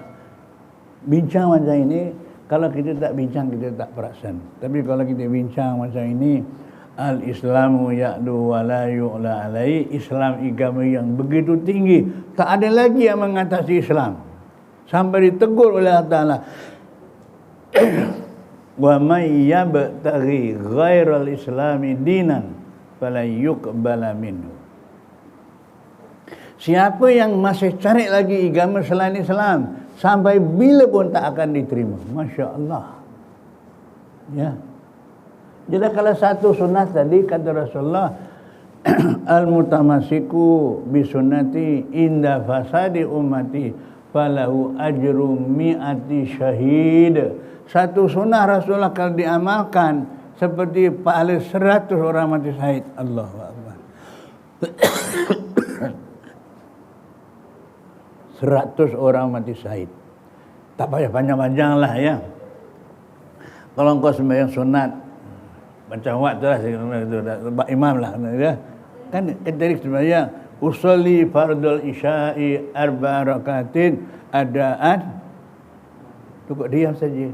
Bincang macam ini, kalau kita tak bincang, kita tak perasan. Tapi kalau kita bincang macam ini, al-Islamu ya'lu wa la yu'la alai. Islam agama yang begitu tinggi, tak ada lagi yang mengatasi Islam. Sampai ditegur oleh Allah Ta'ala. Wa may yabtaghi ghairal islami dinan fala yuqbala minhu. Siapa yang masih cari lagi agama selain Islam, sampai bila pun tak akan diterima. Masya Allah. Ya. Jadi kalau satu sunat tadi kata Rasulullah, al-mutamasiku bisunnati inda fasadi ummati falahu ajru mi'ati syahid. Satu sunnah Rasulullah kalau diamalkan seperti pahala 100 orang mati syahid. Allahu Akbar. 100 orang mati syahid. Tak payah panjang-panjang lah ya. Kalau engkau sembahyang sunat macam waktu lah, imam lah ya. Kan dari sembahyang usolli fardul isya'i arba rakatin adaan, cukup diam saja.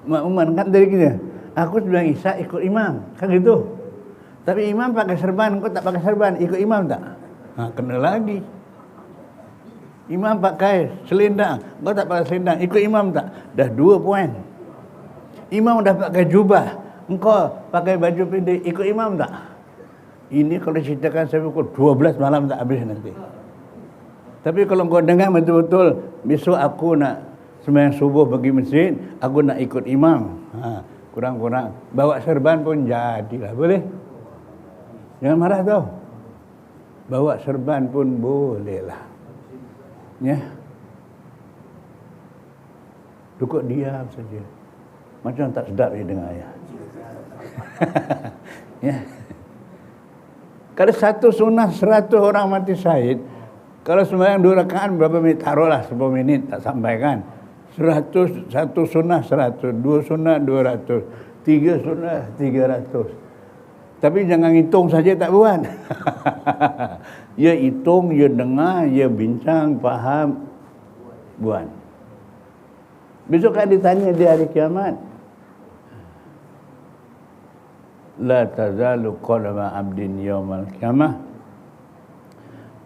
Makmuman kan dari kita, aku sembahyang isya ikut imam, kan gitu. Tapi imam pakai serban, engkau tak pakai serban, ikut imam tak? Kena lagi. Imam pakai selendang, engkau tak pakai selendang, ikut imam tak? Dah 2 poin. Imam dah pakai jubah, engkau pakai baju pendek, ikut imam tak? Ini kalau ceritakan saya pukul 12 malam tak habis nanti. Tapi kalau engkau dengar betul-betul, besok aku nak sembahyang subuh pergi masjid, aku nak ikut imam. Kurang-kurang bawa serban pun jadilah, boleh? Jangan marah tau. Bawa serban pun boleh lah. Ya. Cukup diam saja. Macam tak sedap dia dengar ya. Ya. Kalau satu sunnah 100 orang mati syahid, kalau sembahyang 2 rakaat berapa minit? Taruhlah 10 minit tak sampai kan. 100, satu sunnah 100, 2 sunnah 200, 3 sunnah 300. Tapi jangan hitung saja tak buat. Ya hitung, ya dengar, ya bincang, faham, buat. Besok kan ditanya di hari kiamat. La tazalu qadama abdin yaumal qiyamah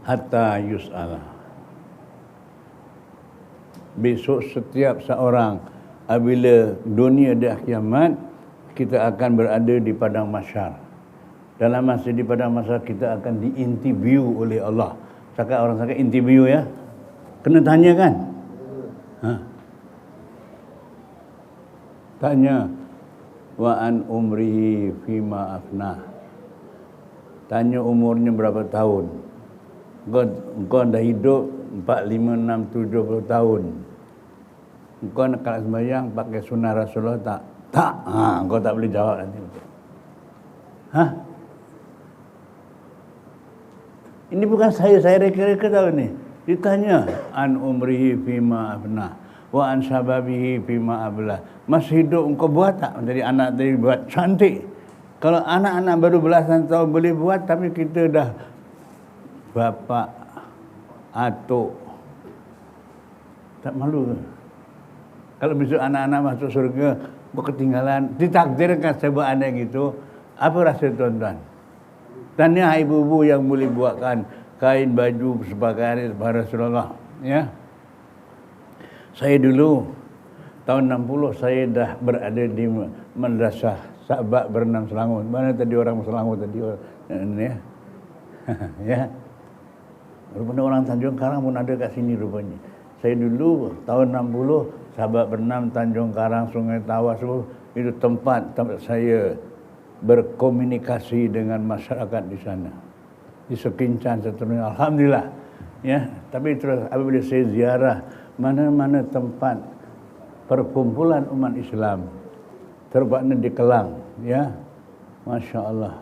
hatta yus'ala. Besok setiap seorang apabila dunia dah kiamat, kita akan berada di padang mahsyar. Dalam masa di padang mahsyar kita akan diinterview oleh Allah. Cakap orang cakap interview ya. Kena tanya kan? Ha. Tanya wa an umrihi fima afnah. Tanya umurnya berapa tahun. Engkau dah hidup 4, 5, 6, 70 tahun. Engkau nak kalau sembahyang pakai sunnah Rasulullah tak? Tak. Engkau tak boleh jawab nanti. Hah? Ini bukan saya reka-reka tahu ni. Ditanya an umrihi fima afnah wa an syababihi fima ablah. Masih hidup engkau buat tak? Jadi anak tadi buat cantik. Kalau anak-anak baru belasan tahun boleh buat, tapi kita dah bapa, atuk, tak malu ke? Kalau besok anak-anak masuk surga, ketinggalan, ditakdirkan sebab anak gitu, apa rasa tuan-tuan? Tanya ibu-ibu yang boleh buatkan kain baju sebagainya kepada Rasulullah. Ya. Saya dulu tahun 60 saya dah berada di madrasah Sahabat Berenang Selangor. Mana tadi orang Selangor tadi ya. Ya. Rupanya orang Tanjung Karang pun ada kat sini rupanya. Saya dulu tahun 60 Sahabat Berenang Tanjung Karang, Sungai Tawas itu tempat saya berkomunikasi dengan masyarakat di sana. Di Sekincan seterusnya. Alhamdulillah. Ya, tapi terus apabila saya ziarah mana-mana tempat perkumpulan umat Islam, terutama di Kelang, ya, Masya Allah.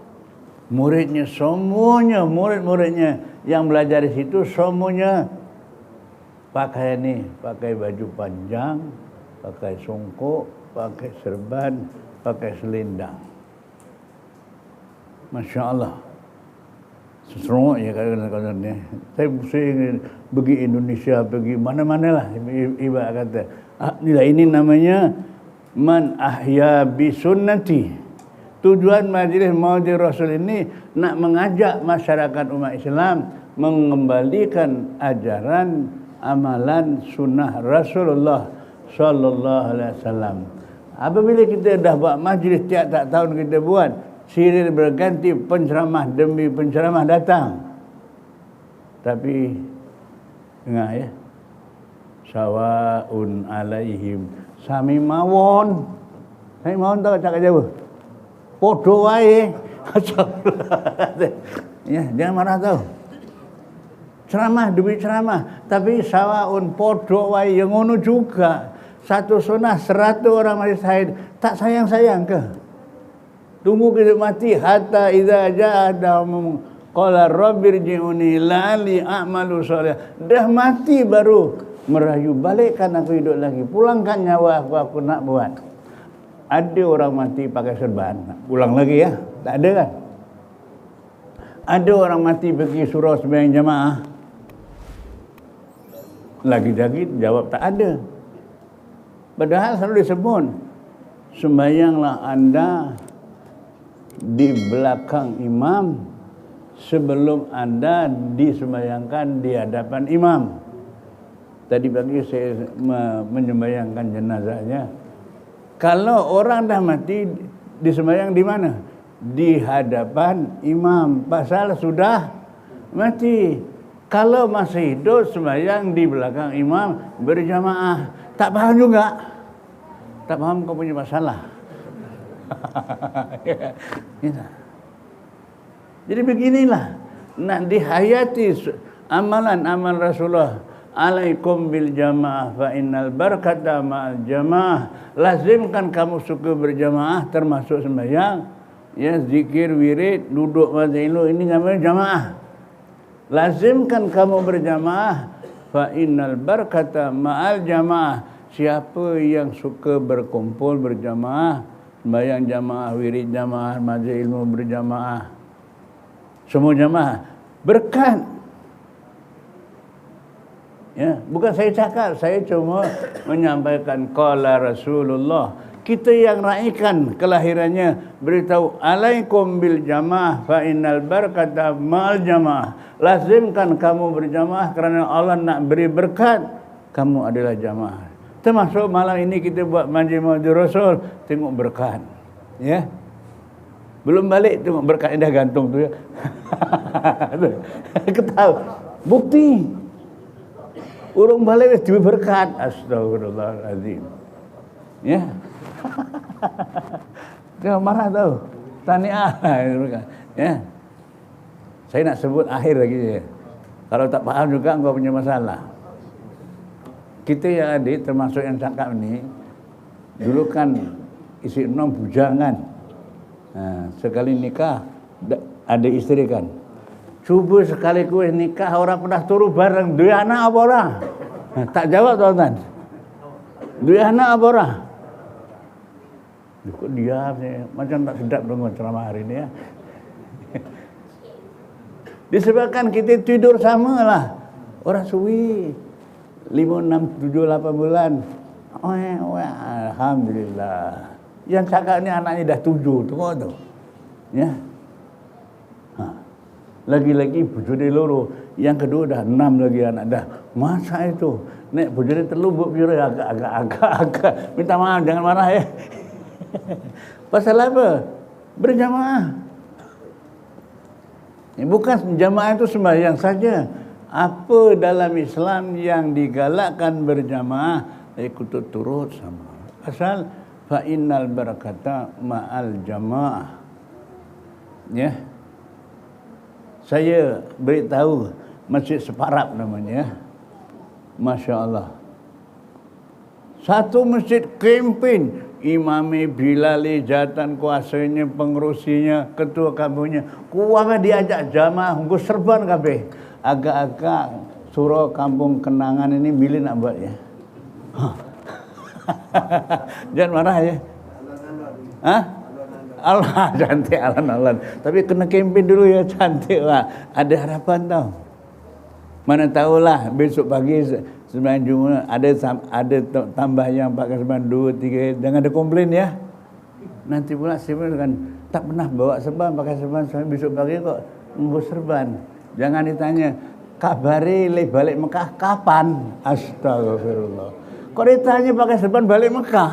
Muridnya semuanya, murid-muridnya yang belajar di situ semuanya pakai ni, pakai baju panjang, pakai songkok, pakai serban, pakai selendang. Masya Allah. Seronok ya kadang-kadang ni. Saya pergi Indonesia, pergi mana-mana lah. Ibarat kata, ini namanya man ahya bi sunnati. Tujuan majlis Maulid Rasul ini nak mengajak masyarakat umat Islam mengembalikan ajaran amalan sunnah Rasulullah sallallahu alaihi wasallam. Apabila kita dah buat majlis tiap-tiap tahun kita buat, silih berganti penceramah demi penceramah datang. Tapi dengar ya. Sawaun alaihim sami mawon. Sami mawon tahu cakap Jawa. Podo wae. Ya, jangan marah tahu. Ceramah demi ceramah, tapi sawaun podo wae yang ngono juga. Satu sunnah 100 orang mati syahid, tak sayang-sayang ke? Tunggu kita mati hatta idza jaa adahum qala rabbirji'uni la'alli a'malu shalih. Dah mati baru merayu, balikkan aku hidup lagi, pulangkan nyawa aku nak buat. Ada orang mati pakai serban, pulang lagi ya, tak ada kan? Ada orang mati pergi surau sembahyang jamaah, lagi-lagi jawab tak ada. Padahal selalu disebut, sembahyanglah anda di belakang imam sebelum anda disembahyangkan di hadapan imam. Tadi pagi saya menyembahyangkan jenazahnya. Kalau orang dah mati disembahyang di mana? Di hadapan imam. Pasal sudah mati. Kalau masih hidup sembahyang di belakang imam berjamaah. Tak paham juga. Tak paham kau punya masalah. Jadi beginilah nak dihayati amalan-amalan Rasulullah alaikum bil jamaah fa innal barakata ma'al jamaah. Lazimkan kamu suka berjamaah termasuk sembahyang, ya, zikir, wirid, duduk baca ilmu, ini namanya jamaah. Lazimkan kamu berjamaah, fa innal barakata ma'al jamaah. Siapa yang suka berkumpul berjamaah, sembahyang jamaah, wirid jamaah, baca ilmu berjamaah, semua jamaah, berkat. Ya, bukan saya cakap, saya cuma menyampaikan qala Rasulullah. Kita yang raikan kelahirannya, beritahu alaikum bil jamaah fa innal barakata ma'al jamaah. Lazimkan kamu berjamaah kerana Allah nak beri berkat, kamu adalah jamaah. Termasuk malam ini kita buat majlis Maulid Rasul, tengok berkat. Ya. Belum balik tengok berkat dah gantung tu ya. Ketahu. Bukti. Urung balik dia berkat. Astagfirullahaladzim. Ya. Dia marah tahu. Tahniah. Ya. Saya nak sebut akhir lagi ya. Kalau tak faham juga engkau punya masalah. Kita yang adik termasuk yang cakap ni, dulu kan isi 6 bujangan. Sekali nikah ada isteri kan. Cuba sekali kue nikah orang pernah turu bareng, dua anak apa orang? Tak jawab tuan-tuan. Dua anak apa orang? Kok diam sih? Macam tak sedap dengar ceramah hari ini ya. Disebabkan kita tidur sama lah. Orang suwi 5, 6, 7, 8 bulan. Alhamdulillah. Yang cakap ni anaknya dah 7 tengok tu. Ya. Lagi-lagi bujur dia loro. Yang kedua dah 6 lagi anak dah. Masa itu nek bujur dia telu buat biru agak. Minta maaf jangan marah ya. Pasal apa? Berjamaah. Bukan jamaah itu sembahyang saja. Apa dalam Islam yang digalakkan berjamaah, ikut turut sama. Asal fa innal barakata ma'al jamaah. Ya. Saya beritahu Masjid Separap namanya. Masya Allah. Satu masjid kempen, imami, bilali, jatan kuasanya, pengerusinya, ketua kampungnya. Kuama diajak jamaah, gue serban kabeh. Agak-agak surau kampung kenangan ini bila nak buat ya. Jangan marah ya. Hah? Allah cantik alon-alon. Tapi kena kempen dulu ya, cantik lah. Ada harapan tau. Mana tahulah besok pagi sembahyang Jumaat ada tambah yang pakai sembahyang 2, 3, jangan ada komplain ya. Nanti pula sebenarnya kan tak pernah bawa serban, pakai serban besok pagi kok nunggu serban. Jangan ditanya, kabari balik Mekah kapan? Astagfirullah. Kok ditanya pakai serban balik Mekah?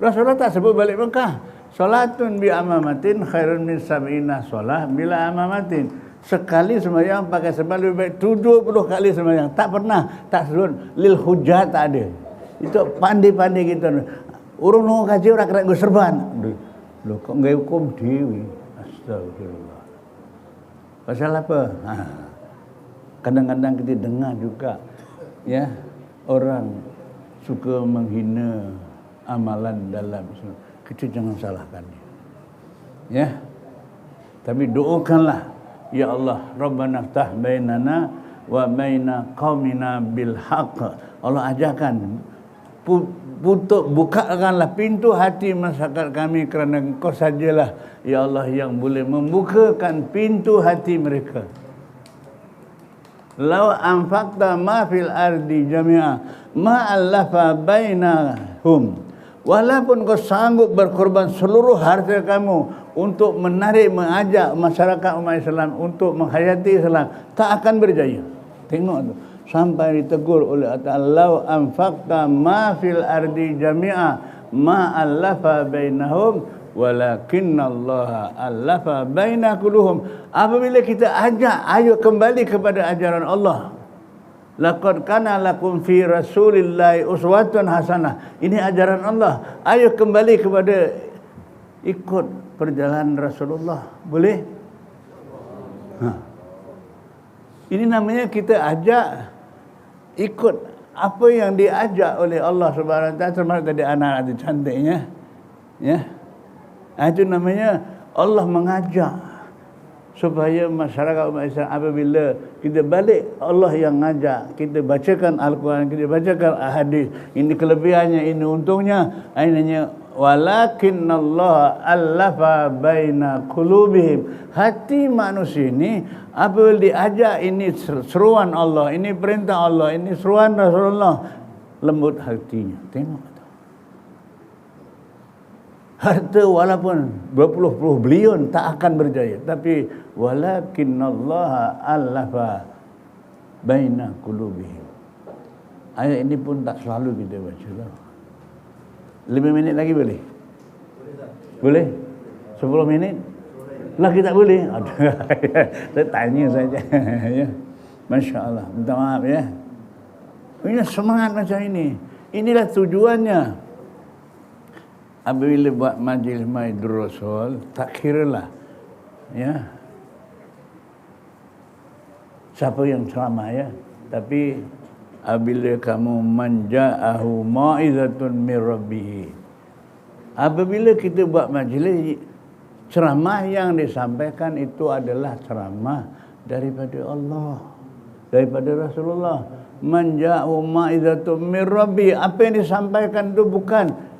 Rasulullah tak sebut balik Mekah. Salatun bi amamatin khairun min sab'ina solah bila amamatin. Sekali sembahyang pakai serban lebih baik 70 kali sembahyang. Tak pernah, tak sebut lil hujjah, tak ada. Itu pandai-pandai kita. Urung nunggu kaji orang kena gue serban. Loh kok enggak hukum dewi? Astagfirullah. Pasal apa? Kadang-kadang kita dengar juga ya orang suka menghina amalan dalam Islam. Kita jangan salahkan dia. Ya. Tapi doakanlah, ya Allah, Rabbana ftah bainana wa baina qaumina bil haqq. Allah ajarkan bukakanlah pintu hati masyarakat kami kerana Engkau sajalah ya Allah yang boleh membukakan pintu hati mereka. Lau anfaqta ma fil ardi jami'a ma allafa bainahum. Walaupun kau sanggup berkorban seluruh harta kamu untuk menarik, mengajak masyarakat umat Islam untuk menghayati Islam, tak akan berjaya. Tengok tu. Sampai ditegur oleh Allah, lau anfaqta ma fil ardi jami'a ma allafa bainahum walakinnallaha allafa baina quluhum. Apabila kita ajak, ayo kembali kepada ajaran Allah. Laqad kana lakum fi rasulillahi uswatun hasanah. Ini ajaran Allah. Ayo kembali kepada ikut perjalanan Rasulullah. Boleh? Ini namanya kita ajak ikut apa yang diajak oleh Allah Subhanahu Wa Taala, termasuk tadi anak itu cantiknya, ya. Itu namanya Allah mengajak supaya masyarakat umat Islam apabila kita balik Allah yang ngajak, kita bacakan Al-Quran, kita bacakan hadis. Ini kelebihannya, ini untungnya. Ainanya walakinnallaha allafa baina qulubihim. Hati manusia ini apabila diajak, ini seruan Allah, ini perintah Allah, ini seruan Rasulullah, lembut hatinya. Tengok. Harta walaupun berpuluh-puluh bilion tak akan berjaya, tapi walakinnallaha allafa baina qulubihim. Ayat ini pun tak selalu kita baca tau. 5 minit lagi boleh? Boleh? 10 minit? Lagi tak boleh? Saya tanya saja. Ya. Masya Allah. Minta maaf ya. Ini semangat macam ini. Inilah tujuannya. Apabila buat majlis Maidur Rasul, tak kiralah ya siapa yang ceramah ya, tapi apabila kamu manja'ahu mau'izatun min rabbih, apabila kita buat majlis ceramah yang disampaikan itu adalah ceramah daripada Allah, daripada Rasulullah. Manja'ahu mau'izatun min rabbih, apa yang disampaikan itu bukan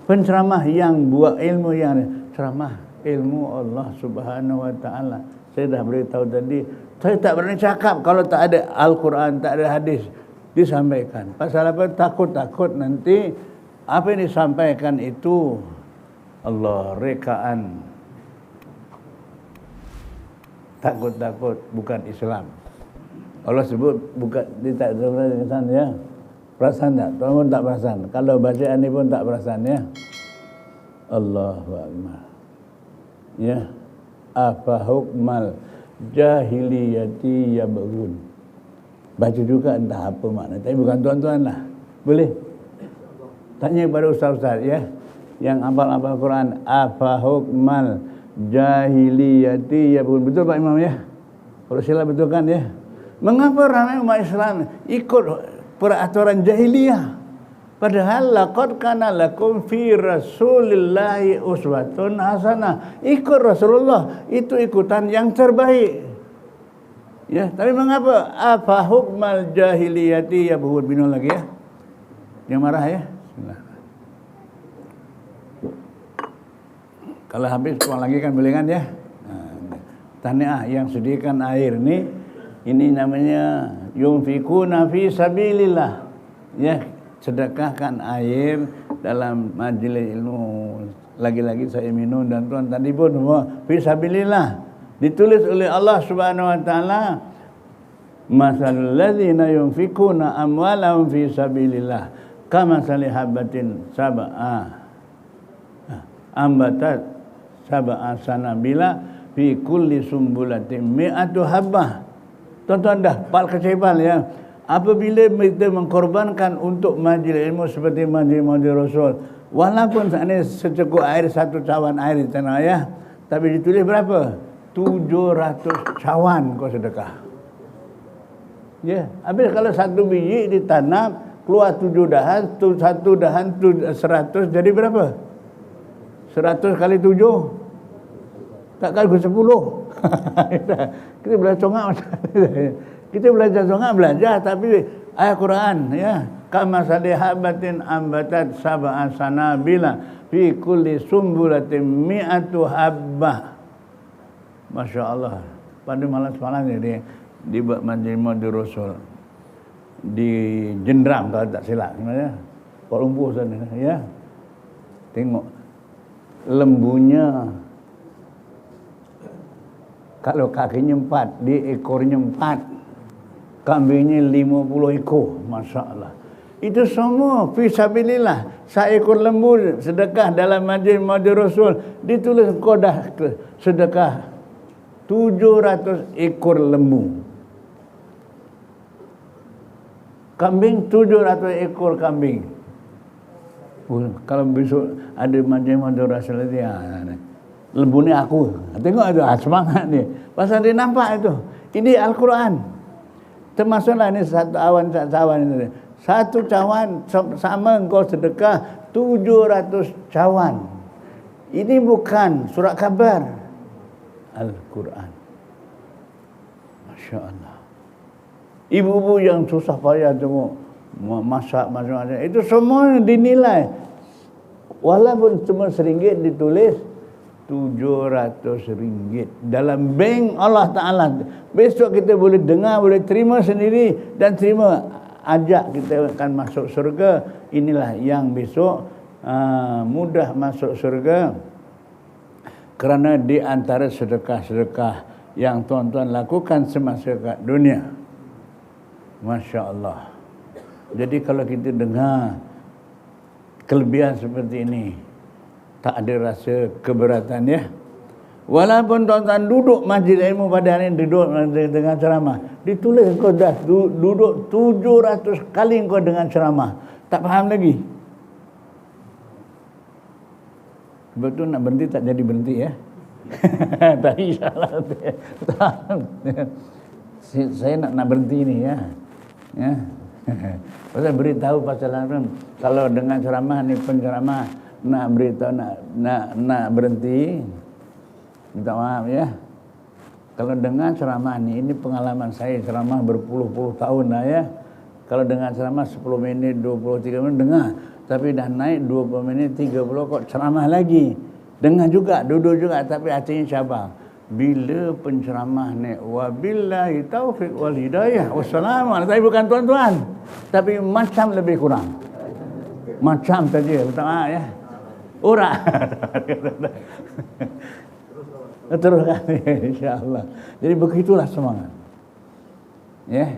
penceramah yang buat ilmu, yang ceramah ilmu Allah Subhanahu Wa Taala. Saya dah beritahu tadi, saya tak berani cakap kalau tak ada Al-Quran, tak ada hadis disampaikan. Pasal apa? Takut nanti apa yang disampaikan itu Allah rekaan. Takut bukan Islam. Allah sebut bukan, dia tak ada ya. Perasan tak? Tuan pun tak perasan. Kalau bacaan ni pun tak perasan ya. Allahu Akbar. Ya. Apa hukmal jahiliyati yabghun. Baca juga entah apa makna. Tapi bukan tuan-tuan lah. Boleh? Tanya kepada ustaz-ustaz ya. Yang hafal Quran. Apa hukmal jahiliyati yabghun. Betul Pak Imam ya? Kalau sila betulkan ya. Mengapa ramai umat Islam ikut peraturan jahiliyah, padahal laqad kana lakum fi rasulillahi uswatun hasanah. Ikut Rasulullah itu ikutan yang terbaik. Ya, tapi mengapa apa hukmal jahiliyati ya buat bingung lagi ya. Yang marah ya. Bismillah. Kalau habis pulang lagi kan boleh kan ya. Tahniah yang sediakan air ini namanya yunfikuna fi sabilillah. Ya, sedekahkan air dalam majlis ilmu. Lagi-lagi saya minum dan tuan tadi pun semua fi sabilillah. Ditulis oleh Allah Subhanahu Wa Taala, masalul ladzina yunfikuna amwalahum fi sabilillah kamathali habatin ambatat sab'a sanabila fi kulli sumbulatin mi'atu habbah. Tuan-tuan dah pal kecebal ya. Apabila kita mengkorbankan untuk majlis ilmu seperti majlis Rasul, walaupun seandainya secukupnya air, 1 cawan air di tanah ya, tapi ditulis berapa? 700 cawan kau sedekah. Ya, habis kalau 1 biji ditanam keluar 7 dahan, 1 dahan 100, jadi berapa? 100 kali 7. Takkan ke 10. Kita belajar congak macam kita belajar congak belajar, tapi ayat Quran ya, kama salihabatin ambatat sab'a sanabila fi kulli sumbulatin mi'atu habbah. Masya Allah. Pada malam semalam ni di majlis Maidur Rasul di Jendram kalau tak silap sebenarnya, Kuala Lumpur sana ya. Tengok lembunya. Kalau kakinya 4, di ekornya 4, kambingnya 50 ekor, Masya Allah. Itu semua fisabilillah. Seekor lembu sedekah dalam majlis Maidur Rasul, ditulis kau dah sedekah 700 ekor lembu. Kambing 700 ekor kambing. Kalau besok ada majlis Maidur Rasul dia, lembu ni aku. Tengok tu semangat ni. Pasal dia nampak itu. Ini Al-Quran. Termasuklah ini satu cawan ini. Satu cawan sama engkau sedekah 700 cawan. Ini bukan surat khabar. Al-Quran. Masya Allah. Ibu-ibu yang susah payah semua masak macam-macam, itu semua dinilai. Walaupun cuma RM1 ditulis RM700 dalam bank Allah Ta'ala. Besok kita boleh dengar, boleh terima sendiri dan terima ajak kita akan masuk surga. Inilah yang besok mudah masuk surga, kerana di antara sedekah-sedekah yang tuan-tuan lakukan semasa kat dunia. Masya Allah. Jadi kalau kita dengar kelebihan seperti ini, tak ada rasa keberatan ya. Walaupun tuan-tuan duduk majlis ilmu pada hari ini, duduk dengan ceramah, ditulis kau dah duduk 700 kali kau dengan ceramah, tak faham lagi. Betul nak berhenti tak jadi berhenti ya. Tak insyaAllah. Saya nak berhenti ni ya. Ya. Pasal beritahu pasal kalau dengan ceramah ni penceramah nak beritahu nak berhenti, minta maaf ya. Kalau dengan ceramah ni, ini pengalaman saya ceramah berpuluh-puluh tahun dah ya. Kalau dengan ceramah 10 minit, 20, 30 minit dengar, tapi dah naik 20 minit, 30 kok ceramah lagi. Dengar juga, duduk juga, tapi hatinya sabar. Bila penceramah ni, wabillahi taufiq wal hidayah, wassalamualaikum. Tapi bukan tuan-tuan, tapi macam lebih kurang. Macam saja, betul tak ya? Urat. Teruskan insya-Allah. Jadi begitulah semangat. Ya.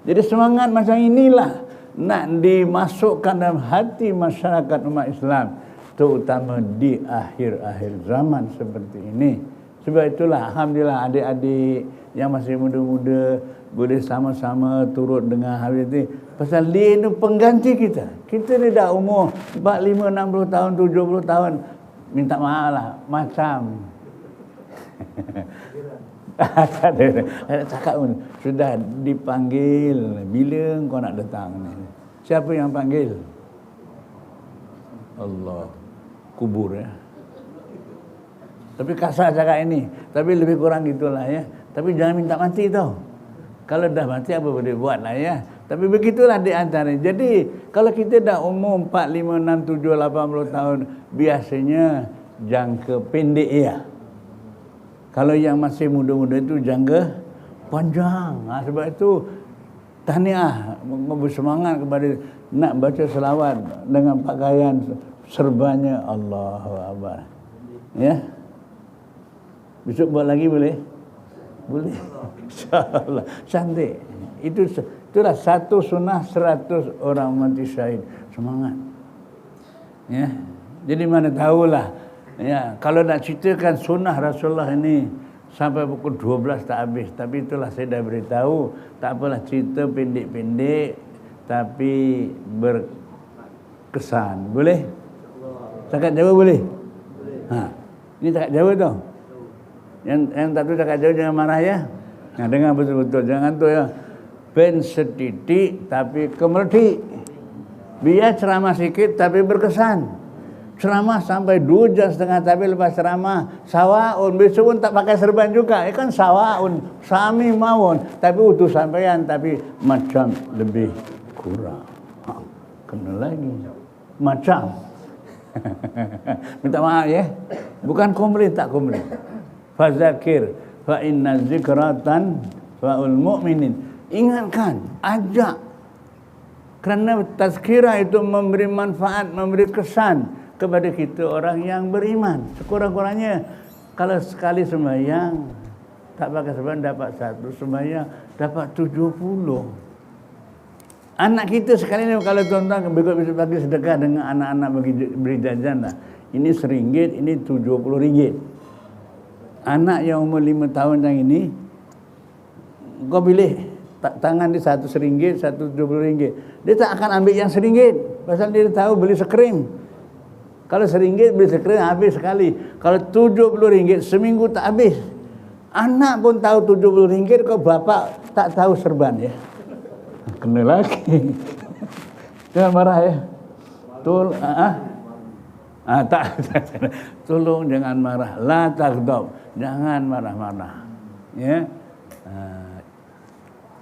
Jadi semangat macam inilah nak dimasukkan dalam hati masyarakat umat Islam, terutama di akhir-akhir zaman seperti ini. Sebab itulah alhamdulillah adik-adik yang masih muda-muda boleh sama-sama turut dengan hari ini. Pasal dia itu pengganti kita. Kita ni dah umur 45, 60 tahun, 70 tahun. Minta maaf lah, macam ada cakap pun sudah dipanggil, bila kau nak datang ni? Siapa yang panggil? Allah, kubur ya. Tapi kasar cakap ini, tapi lebih kurang gitulah ya. Tapi jangan minta mati tau. Kalau dah mati apa boleh buat lah ya. Tapi begitulah di antara. Jadi kalau kita dah umur 4, 5, 6, 7, 80 tahun, biasanya jangka pendek ya. Kalau yang masih muda-muda itu jangka panjang. Sebab itu tahniah, bersemangat kepada nak baca selawat dengan pakaian serbanya Allahu Akbar. Ya. Besok buat lagi boleh? Boleh. InsyaAllah. Cantik. Itulah satu sunnah 100 orang mati syahid. Semangat. Ya. Jadi mana tahulah. Ya, kalau nak ceritakan sunnah Rasulullah ini sampai pukul 12 tak habis. Tapi itulah saya dah beritahu. Tak apalah, cerita pendek-pendek tapi berkesan. Boleh? Cakap Jawa boleh? Ha. Ini cakap Jawa tu. Yang tak tahu cakap Jawa jangan marah ya. Nah, dengar betul-betul. Jangan tu ya. Ben setitik tapi kemerti. Biar ceramah sikit tapi berkesan. Ceramah sampai 2.5 jam tapi lepas ceramah sawaun, besok pun tak pakai serban juga. Kan sawaun, sami mawon, tapi utuh sampaian tapi macam lebih kurang. Kena lagi. Macam. Minta maaf ya. Bukan komplain, tak komplain. Fazakir fa inna zikratan fa'ul mu'minin. Ingatkan, ajak. Kerana tazkirah itu memberi manfaat, memberi kesan kepada kita orang yang beriman. Sekurang-kurangnya kalau sekali sembahyang tak pakai serban dapat 1, sembahyang dapat 70. Anak kita sekali ni kalau tuan-tuan besok pagi sedekah dengan anak-anak beri jajan lah. Ini RM1, ini RM70. Anak yang umur 5 tahun yang ini, kau pilih tangan dia satu RM1, satu RM70. Dia tak akan ambil yang RM1 pasal dia tahu beli sekrim. Kalau RM1 beli sekrim habis sekali. Kalau RM70 seminggu tak habis. Anak pun tahu RM70, kok bapak tak tahu serban ya. Kena lagi. Jangan marah ya. Tolong jangan marah. La taghdab. Jangan marah-marah. Ya.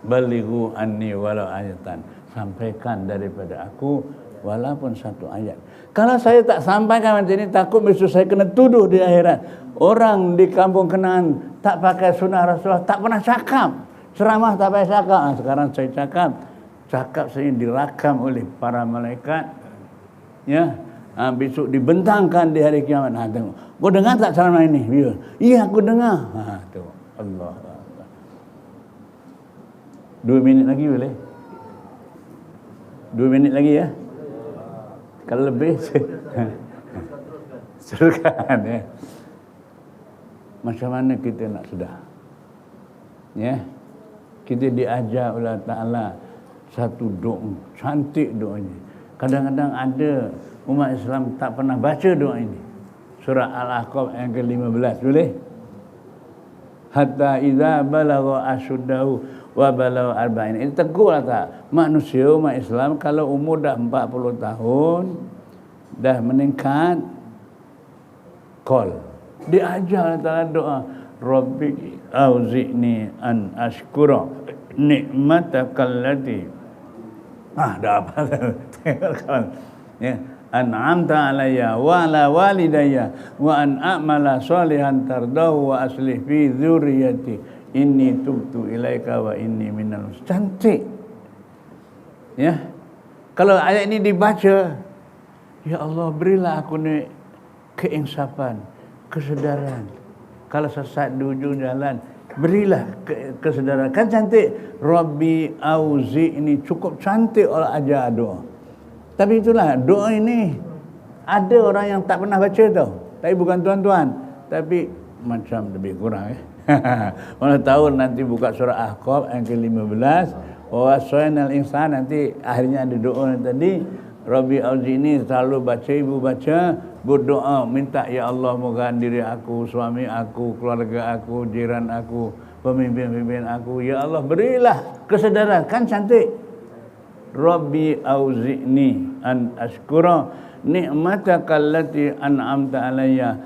Balighu anni walau ayatan. Sampaikan daripada aku walaupun satu ayat. Kalau saya tak sampaikan macam ini, takut besok saya kena tuduh di akhirat. Orang di kampung Kenaan tak pakai sunnah Rasulullah, tak pernah cakap. Ceramah tak pakai cakap. Sekarang saya cakap. Cakap saya dirakam oleh para malaikat. Ya. Besok dibentangkan di hari kiamat. Tengok. Kau dengar tak ceramah ini? Iya, aku dengar. Tengok. Allah. 2 minit lagi boleh? 2 minit lagi ya? Kalau lebih teruskan ya. Macam mana kita nak sudah? Ya. Kita diajar oleh Allah Ta'ala satu doa, cantik doanya. Kadang-kadang ada umat Islam tak pernah baca doa ini. Surah Al-Ahqaf yang ke-15, boleh? Hatta idza balagha ashuddahu wa balagha arba'in. Ini tegurlah tak? Manusia umat Islam kalau umur dah 40 tahun dah meningkat qol. Diajar Allah doa, Rabbi auzi'ni an ashkura ni'matakal lati. Dah apa? Ya, an'amta alayya wa ala walidayya wa an a'mala salihan tardahu wa aslih fi dzurriyyati inni tubtu ilaika wa inni minal muslimin. Cantik. Ya. Kalau ayat ini dibaca, ya Allah berilah aku ni keinsafan, kesedaran. Kalau sesat di ujung jalan, berilah kesedaran. Kan cantik. Rabbi auzi'ni, cukup cantik orang ajar doa. Tapi itulah, doa ini ada orang yang tak pernah baca tau. Tapi bukan tuan-tuan, tapi macam lebih kurang. Mana tahu nanti buka surah Ahqaf yang ke-15, wa wasainal insan, nanti akhirnya ada doa tadi. Rabbi auzi'ni, selalu baca, ibu baca, berdoa, minta ya Allah moga diri aku, suami aku, keluarga aku, jiran aku, pemimpin-pemimpin aku, ya Allah berilah kesedaran. Kan cantik. Rabbi auzi'ni an ashkura ni'mataka allati an'amta alayya.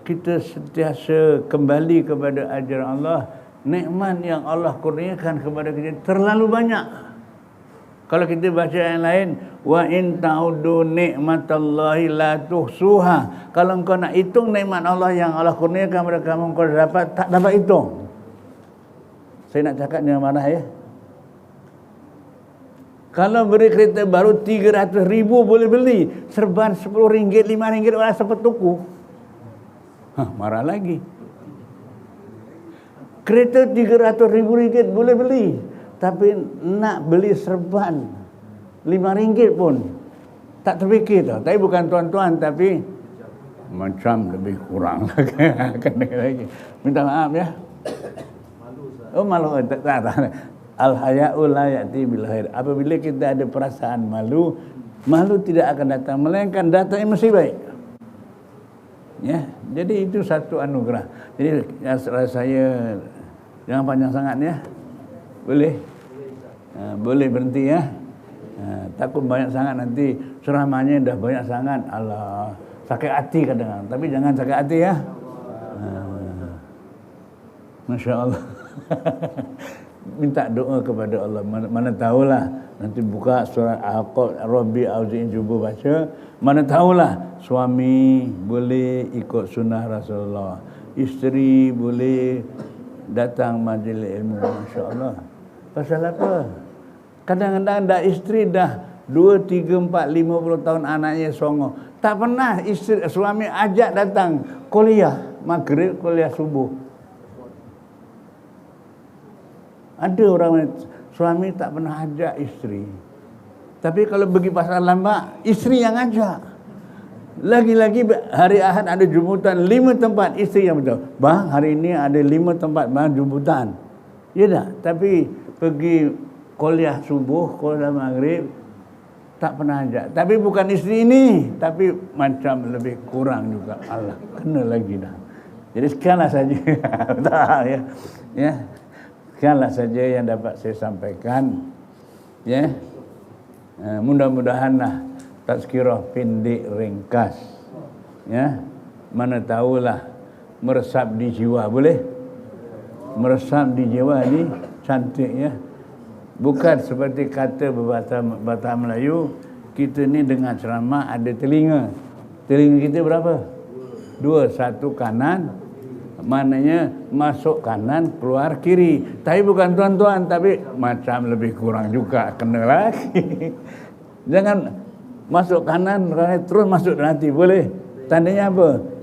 Kita sentiasa kembali kepada ajaran Allah. Nikmat yang Allah kurniakan kepada kita terlalu banyak. Kalau kita baca yang lain, wa in ta'udu ni'matallahi la tuhsuha. Kalau engkau nak hitung nikmat Allah yang Allah kurniakan kepada kamu, engkau dapat tak dapat hitung. Saya nak cakap dengan marah ya. Kalau beri kereta baru 300,000 boleh beli. Serban RM10, RM5 orang sempat tuku. Marah lagi. Kereta RM300,000 boleh beli. Tapi nak beli serban RM5 pun tak terfikir tau. Tapi bukan tuan-tuan, tapi macam lebih kurang lagi. Minta maaf ya. Oh malu tak. Al-haya'u la ya'ti bil khair. Apabila kita ada perasaan malu, malu tidak akan datang, melainkan datangnya mesti baik. Ya, jadi itu satu anugerah. Jadi saya jangan panjang sangat ya. Boleh? Boleh berhenti ya. Takut banyak sangat nanti ceramahnya dah banyak sangat. Allah, sakit hati kadang-kadang. Tapi jangan sakit hati ya. Masya Allah. Minta doa kepada Allah. Mana tahulah nanti buka surah Al-Ahqaf, Rabbi auzi'ni, cuba baca. Mana tahulah suami boleh ikut sunnah Rasulullah, isteri boleh datang majlis ilmu. Masya Allah. Pasal apa? Kadang-kadang dah isteri dah 2, 3, 4, 50 tahun anaknya songo. Tak pernah isteri, suami ajak datang kuliah maghrib, kuliah subuh. Ada orang suami tak pernah ajak isteri. Tapi kalau pergi pasar lambak, isteri yang ajak. Lagi-lagi hari Ahad ada jemputan 5 tempat, isteri yang betul. Bang, hari ini ada 5 tempat bang jemputan. Ya tak? Tapi pergi kuliah subuh, kuliah maghrib, tak pernah ajak. Tapi bukan isteri ini, tapi macam lebih kurang juga. Allah, kena lagi dah. Jadi sekianlah saja. Ya. Ya. Sekianlah saja yang dapat saya sampaikan. Ya. Mudah-mudahanlah tazkirah pendek ringkas. Ya. Mana tahulah meresap di jiwa, boleh? Meresap di jiwa ni cantik ya. Bukan seperti kata berbahasa Melayu, kita ni dengan ceramah ada telinga. Telinga kita berapa? Dua, satu kanan, maknanya masuk kanan, keluar kiri. Tapi bukan tuan-tuan, tapi macam lebih kurang juga, kena lagi. Jangan masuk kanan, terus masuk nanti, boleh? Tandanya apa?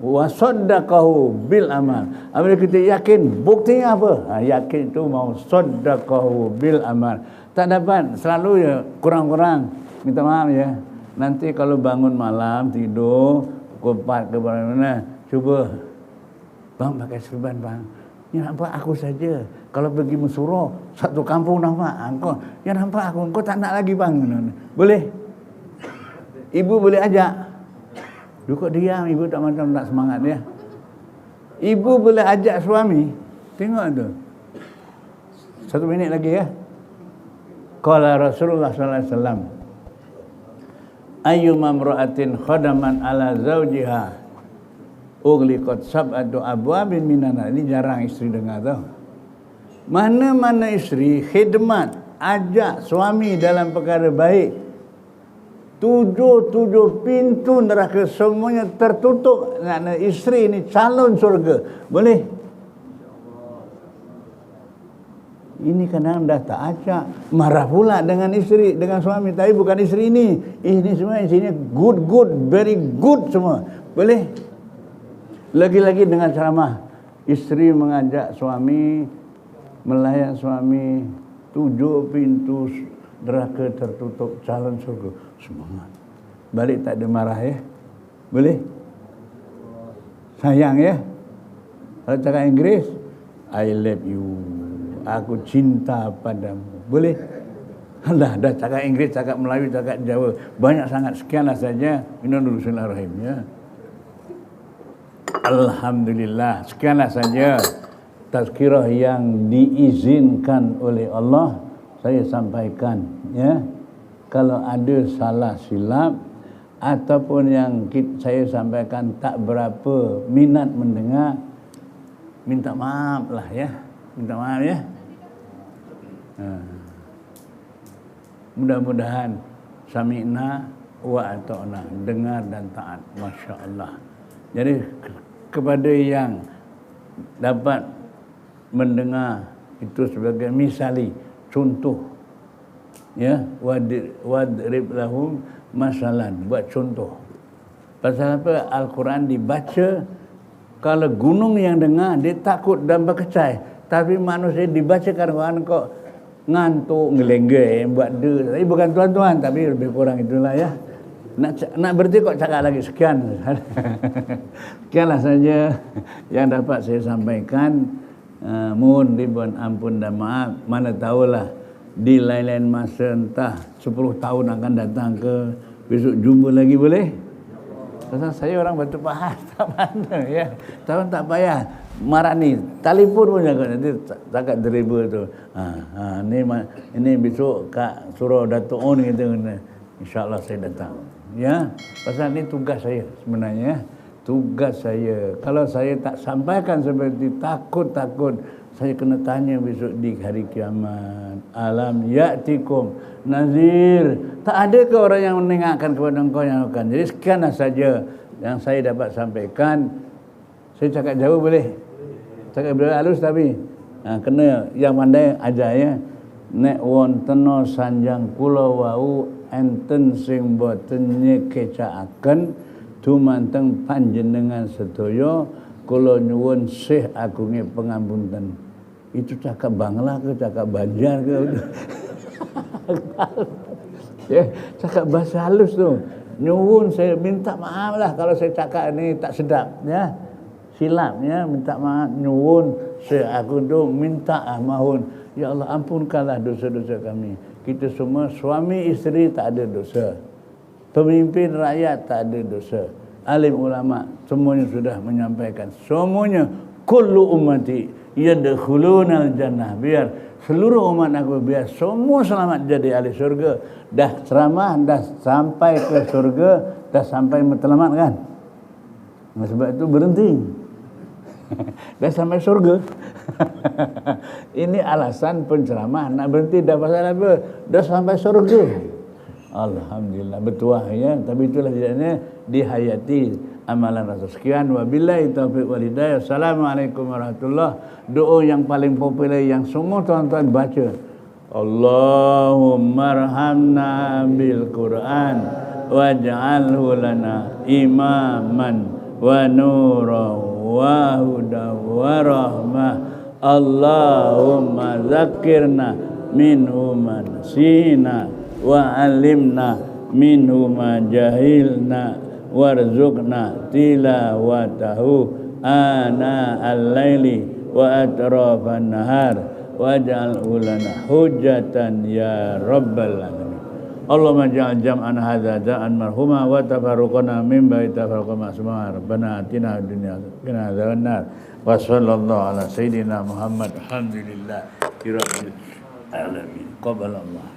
Wasaddaqahu bil amal. Apabila kita yakin, buktinya apa? Yakin itu mau saddaqahu bil amal. Tak dapat, selalu ya kurang-kurang. Minta maaf ya. Nanti kalau bangun malam, tidur, pukul 4 ke mana, cuba. Bang pakai serban bang. Ya nampak aku saja. Kalau pergi Mesura, satu kampung nampak engkau. Ya nampak aku, engkau tak nak lagi bang. Boleh? Ibu boleh ajak. Dukuk diam, ibu tak macam tak semangat ya. Ibu boleh ajak suami. Tengok tu. 1 minit lagi ya. Qala Rasulullah sallallahu alaihi wasallam, ayyuma imra'atin khadaman ala zawjiha ughliqat sab'atu abwabin minan nar. Ini jarang isteri dengar tau. Mana-mana isteri khidmat, ajak suami dalam perkara baik, 7 pintu neraka semuanya tertutup. Kerana isteri ini calon surga. Boleh? Ini kadang dah tak ajak. Marah pula dengan isteri, dengan suami. Tapi bukan isteri ini. Ini semua isinya good, very good semua. Boleh? Lagi-lagi dengan ceramah. Isteri mengajak suami, melayan suami, 7 pintu neraka tertutup, calon surga. Semangat. Balik tak ada marah ya. Boleh? Sayang ya. Kalau cakap Inggeris, I love you. Aku cinta padamu. Boleh? Dah cakap Inggeris, cakap Melayu, cakap Jawa. Banyak sangat. Sekianlah saja. Bismillahirrahmanirrahim ya. Alhamdulillah. Sekianlah saja tazkirah yang diizinkan oleh Allah saya sampaikan ya. Kalau ada salah silap ataupun yang saya sampaikan tak berapa minat mendengar, minta maaf lah ya. Minta maaf ya. Mudah-mudahan sami'na wa ata'na, dengar dan taat. Masya Allah. Jadi kepada yang dapat mendengar itu sebagai misali, contoh ya, wadrib lahum masalan, buat contoh. Pasal apa? Al-Quran dibaca, kalau gunung yang dengar dia takut dan berkecai, tapi manusia dibaca Al-Quran kok ngantuk, ngelenggai, buat dia. Tapi bukan tuan-tuan, tapi lebih kurang itulah ya. Nak berhenti kok cakap lagi. Sekian. Sekianlah saja yang dapat saya sampaikan. Mohon ribuan ampun dan maaf. Mana tahulah di lain-lain masa, entah 10 tahun akan datang ke, besok jumpa lagi, boleh? Pasal saya orang Batu Pahat, tak pandai ya. Tahun tak payah marah ni, telefon pun jangan nanti cakap driver tu. Ini besok Kak suruh Datuk On kita kena. InsyaAllah saya datang. Ya, pasal ni tugas saya sebenarnya. Tugas saya. Kalau saya tak sampaikan seperti takut, saya kena tanya besok di hari kiamat. Alam ya'tikum nazir. Tak ada ke orang yang mendengarkan kepada engkau yang akan. Jadi sekianlah saja yang saya dapat sampaikan. Saya cakap jauh boleh? Cakap halus tapi kena yang pandai ajar ya. Nek wonteno sanjang kula wau enten sing boten nyekecakaken dumanteng panjenengan sedaya, kula nyuwun sih agunge pangampunten. Itu cakap Bangla ke cakap Banjar ke? Ya, cakap bahasa halus tu. Nyuwun, saya minta maaf lah kalau saya cakap ni tak sedap ya. Silap ya, minta maaf. Nyuwun, saya aku tu minta mohon. Ya Allah, ampunkanlah dosa-dosa kami. Kita semua suami isteri tak ada dosa. Pemimpin rakyat tak ada dosa. alim ulama semuanya sudah menyampaikan, semuanya kullu ummati yadkhulunal jannah, biar seluruh umat aku biar semua selamat jadi ahli surga. Dah ceramah, dah sampai ke surga, dah sampai matlamat kan. Nah, sebab itu berhenti. Dah sampai surga. Ini alasan penceramah nak berhenti dah pasal apa? Dah sampai surga. Alhamdulillah bertuah ya, tapi itulah tidaknya dihayati amalan Rasul. Sekian, wabillahi taufiq wal hidayah. Assalamualaikum warahmatullahi. Doa yang paling populer yang semua tuan-tuan baca. Allahumma arhamna bil Quran waj'alhu lana imaman wa nuran wa hudan wa rahmah. Allahumma zakkirna minhu ma nasina wa alimna minhu ma jahilna warzuqna tilawatahu ana al-laili wa atrafan nahar waj'alhu lana hujjatan ya rabbal alamin. Allahumma ja'al jam'an hadza ja'an marhuma wa tafarruqana min ba'di tafarruqa ma'suma. Rabbana atina fid dunya qina adzabannar. Wa sallallahu ala sayidina Muhammad. Alhamdulillah rabbil alamin. Qabalallah.